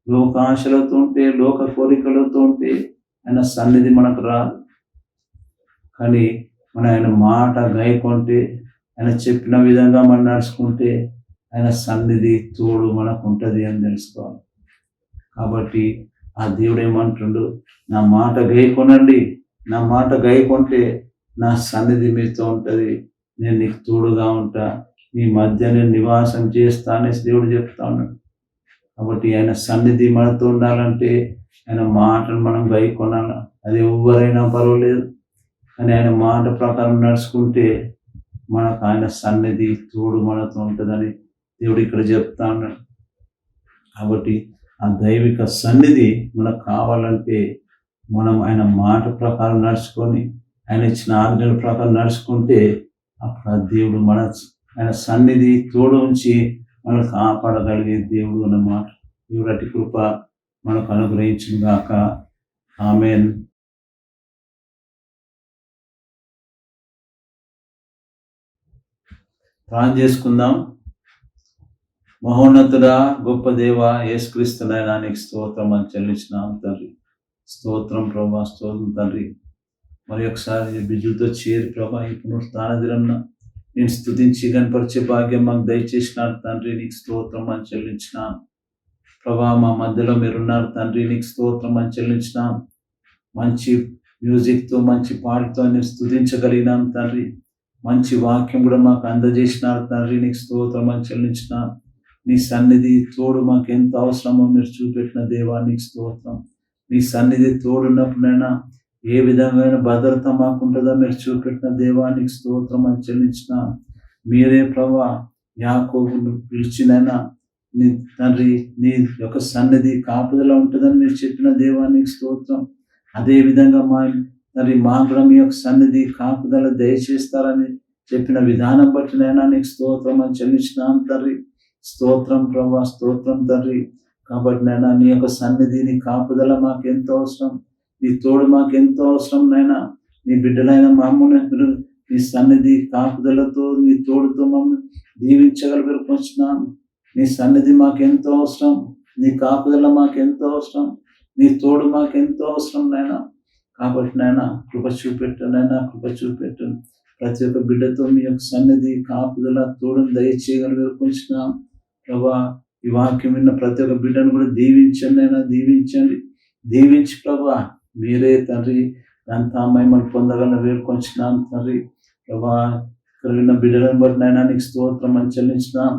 లోక ఆశలతో ఉంటే, లోక కోరికలతో ఉంటే ఆయన సన్నిధి మనకు రాదు. కానీ ఆయన మాట గైకొంటే, ఆయన చెప్పిన విధంగా మనం నడుచుకుంటే ఆయన సన్నిధి తోడు మనకు ఉంటుంది అని తెలుసుకోవాలి. కాబట్టి ఆ దేవుడు ఏమంటుండు, నా మాట గైకొనండి, నా మాట గైకొంటే నా సన్నిధి మీతో ఉంటుంది, నేను నీకు తోడుగా ఉంటా, నీ మధ్య నేను నివాసం చేస్తా అనేసి దేవుడు చెప్తా ఉన్నాడు. కాబట్టి ఆయన సన్నిధి మనతో ఉండాలంటే ఆయన మాటను మనం గైకొనాలి. అది ఎవరైనా పర్వాలేదు, కానీ ఆయన మాట ప్రకారం నడుచుకుంటే మనకు ఆయన సన్నిధి తోడు మనతో ఉంటుందని దేవుడు ఇక్కడ చెప్తా ఉన్నాడు. కాబట్టి ఆ దైవిక సన్నిధి మనకు కావాలంటే మనం ఆయన మాట ప్రకారం నడుచుకొని, ఆయన ఇచ్చిన ఆజ్ఞల ప్రకారం నడుచుకుంటే అప్పుడు ఆ దేవుడు ఆయన సన్నిధి తోడు ఉంచి మనల్ని కాపాడగలిగే దేవుడు అన్నమాట. దేవుడు అట్టి కృప మనకు అనుగ్రహించును గాక. ఆమేన్. ప్రార్థన చేసుకుందాం. మహోన్నతుడా, గొప్ప దేవ, యేసుక్రీస్తు నాయనా నీకు స్తోత్రం అని చెల్లించినాం తండ్రి. స్తోత్రం ప్రభా, స్తోత్రం తండ్రి. మరి ఒకసారి బిజుతో చేరి ప్రభా ఈ పునరుత్థాన దినంన నేను స్తుతించి కనపరిచే భాగ్యం మాకు దయచేసినారు తండ్రి. నీకు స్తోత్రం అని చెల్లించినాం ప్రభా. మా మధ్యలో మీరున్నారు తండ్రి. నీకు స్తోత్రం అని చెల్లించినాం. మంచి మ్యూజిక్తో, మంచి పాటతో నేను స్తుతించగలిగినాం తండ్రి. మంచి వాక్యం కూడా మాకు అందజేసినారు తండ్రి. నీకు స్తోత్రం అని చెల్లించినాం. నీ సన్నిధి తోడు మాకు ఎంత అవసరమో మీరు చూపెట్టిన దేవా నీకు స్తోత్రం. నీ సన్నిధి తోడున్నప్పుడైనా ఏ విధమైన భద్రత మాకుంటుందో మీరు చూపెట్టిన దేవా నీకు స్తోత్రం అని చెల్లించిన. మీరే ప్రభా యాకోబును పిలిచినైనా నీ తండ్రి నీ యొక్క సన్నిధి కాపుదల ఉంటుందని మీరు చెప్పిన దేవా నీకు స్తోత్రం. అదేవిధంగా తండ్రి మా కూడా మీ యొక్క సన్నిధి కాపుదల దయచేస్తారని చెప్పిన విధానం బట్టినైనా నీకు స్తోత్రం అని చెల్లించినాం తండ్రి. స్తోత్రం ప్రభా, స్తోత్రం తండ్రి. కాబట్టి నైనా నీ యొక్క సన్నిధి, నీ కాపుదల మాకు ఎంతో అవసరం. నీ తోడు మాకు ఎంతో అవసరం నైనా. నీ బిడ్డలైన మమ్మల్ని నీ సన్నిధి కాపుదలతో, నీ తోడుతో మమ్మల్ని దీవించగలిగినాను. నీ సన్నిధి మాకెంతో అవసరం. నీ కాపుదల మాకెంతో అవసరం. నీ తోడు మాకెంతో అవసరం నైనా. కాబట్టి నైనా కృప చూపెట్టు నైనా, కృప చూపెట్టు. ప్రతి ఒక్క బిడ్డతో మీ యొక్క సన్నిధి కాపుదల తోడును దయచేయగలిగినాం ప్రభా. ఈ వాక్యం విన్న ప్రతి ఒక్క బిడ్డను కూడా దీవించండి అయినా, దీవించండి. దీవించి ప్రభా మీరే తండ్రి అంతా మహిమను పొందగల వేడుకొంచున్నాం తండ్రి. ప్రభా ఇక్కడ విన్న బిడ్డలను బట్టి నైనా నీకు స్తోత్రం అని చెల్లించినాం.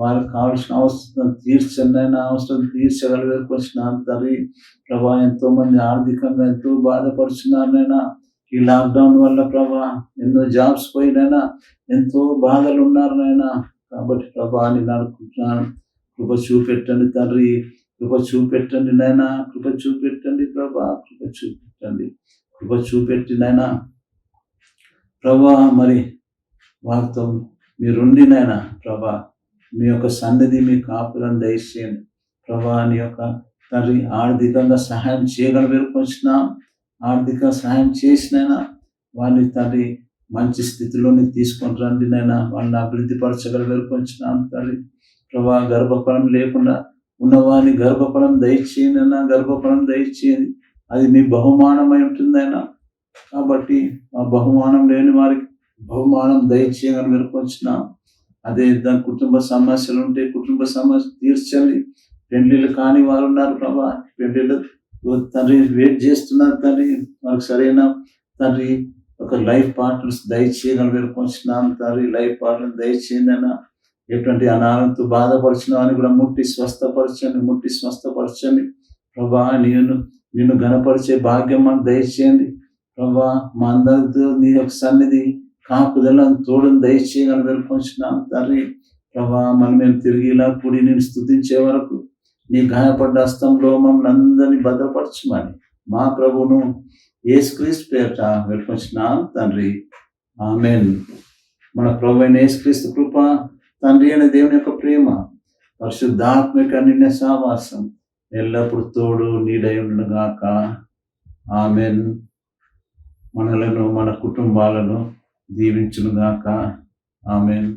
వారికి కావాల్సిన అవసరం తీర్చండి అయినా అవసరం తీర్చగల వేడుకొంచున్నాం తండ్రి. ప్రభా ఎంతో మంది ఆర్థికంగా ఎంతో బాధపడుచున్నారనైనా ఈ లాక్డౌన్ వల్ల ప్రభా ఎన్నో జాబ్స్ పోయినైనా ఎంతో బాధలు ఉన్నారనైనా. కాబట్టి ప్రభా నేను అనుకుంటున్నాను, కృప చూపెట్టండి తండ్రి, కృప చూపెట్టండి నైనా, కృప చూపెట్టండి ప్రభా, కృప చూపెట్టండి, కృప చూపెట్టి నైనా ప్రభా. మరి వారితో మీరుండి నైనా ప్రభా మీ యొక్క సన్నిధి మీ కాపులను దయచేయండి ప్రభా. నీ యొక్క తండ్రి ఆర్థికంగా సహాయం చేయగల వేరుకొచ్చినాం. ఆర్థిక సహాయం చేసినైనా వారిని తండ్రి మంచి స్థితిలోని తీసుకొని రండి నైనా, వాళ్ళని అభివృద్ధి పరచగల వేరుకొచ్చినాం తండ్రి. ప్రభా గర్భఫలం లేకుండా ఉన్నవారిని గర్భఫలం దయచేయండి అయినా, గర్భఫలం దయచేయండి, అది మీ బహుమానమై ఉంటుందైనా. కాబట్టి ఆ బహుమానం లేని వారికి బహుమానం దయచేయగల వేరుకొచ్చినాం. అదే దాని కుటుంబ సమస్యలు ఉంటే కుటుంబ సమస్య తీర్చండి. పెళ్లిళ్ళు కాని వారు ఉన్నారు ప్రభా, పెళ్లిళ్ళు తండ్రి వెయిట్ చేస్తున్నారు తండ్రి, వాళ్ళకి సరైన తండ్రి ఒక లైఫ్ పార్ట్నర్స్ దయచేయగల వేరుకొచ్చినాం తండ్రి. లైఫ్ పార్ట్నర్ దయచేయండి అయినా. ఎటువంటి అనారోగ్యంతో బాధపరిచిన వారిని కూడా ముట్టి స్వస్థపరచండి, ముట్టి స్వస్థపరచండి ప్రభా. నిన్ను ఘనపరిచే భాగ్యం మాకు దయచేయండి ప్రభా. మా అందరితో నీ యొక్క సన్నిధి కాపుదలను తోడుని దయచేయగల వేడుకొంచున్నాం తండ్రి. ప్రభా మనం మేము తిరిగి ఇలా కూడి నేను స్తుతించే వరకు నీ గాయపడ్డ హస్తంలో మమ్మల్ని అందరినీ భద్రపరచమని మా ప్రభువును యేసుక్రీస్తు పేరిట వేడుకొంచున్నాం తండ్రి. ఆమేన్. మన ప్రభు అయిన యేసుక్రీస్తు కృప, తండ్రి అయిన దేవుని యొక్క ప్రేమ, పరిశుద్ధాత్మిక నిన్న సావాసం ఎల్లప్పుడు తోడు నీడై ఉండుగాక. ఆమేన్. మనలను మన కుటుంబాలను దీవించునుగాక. ఆమేన్.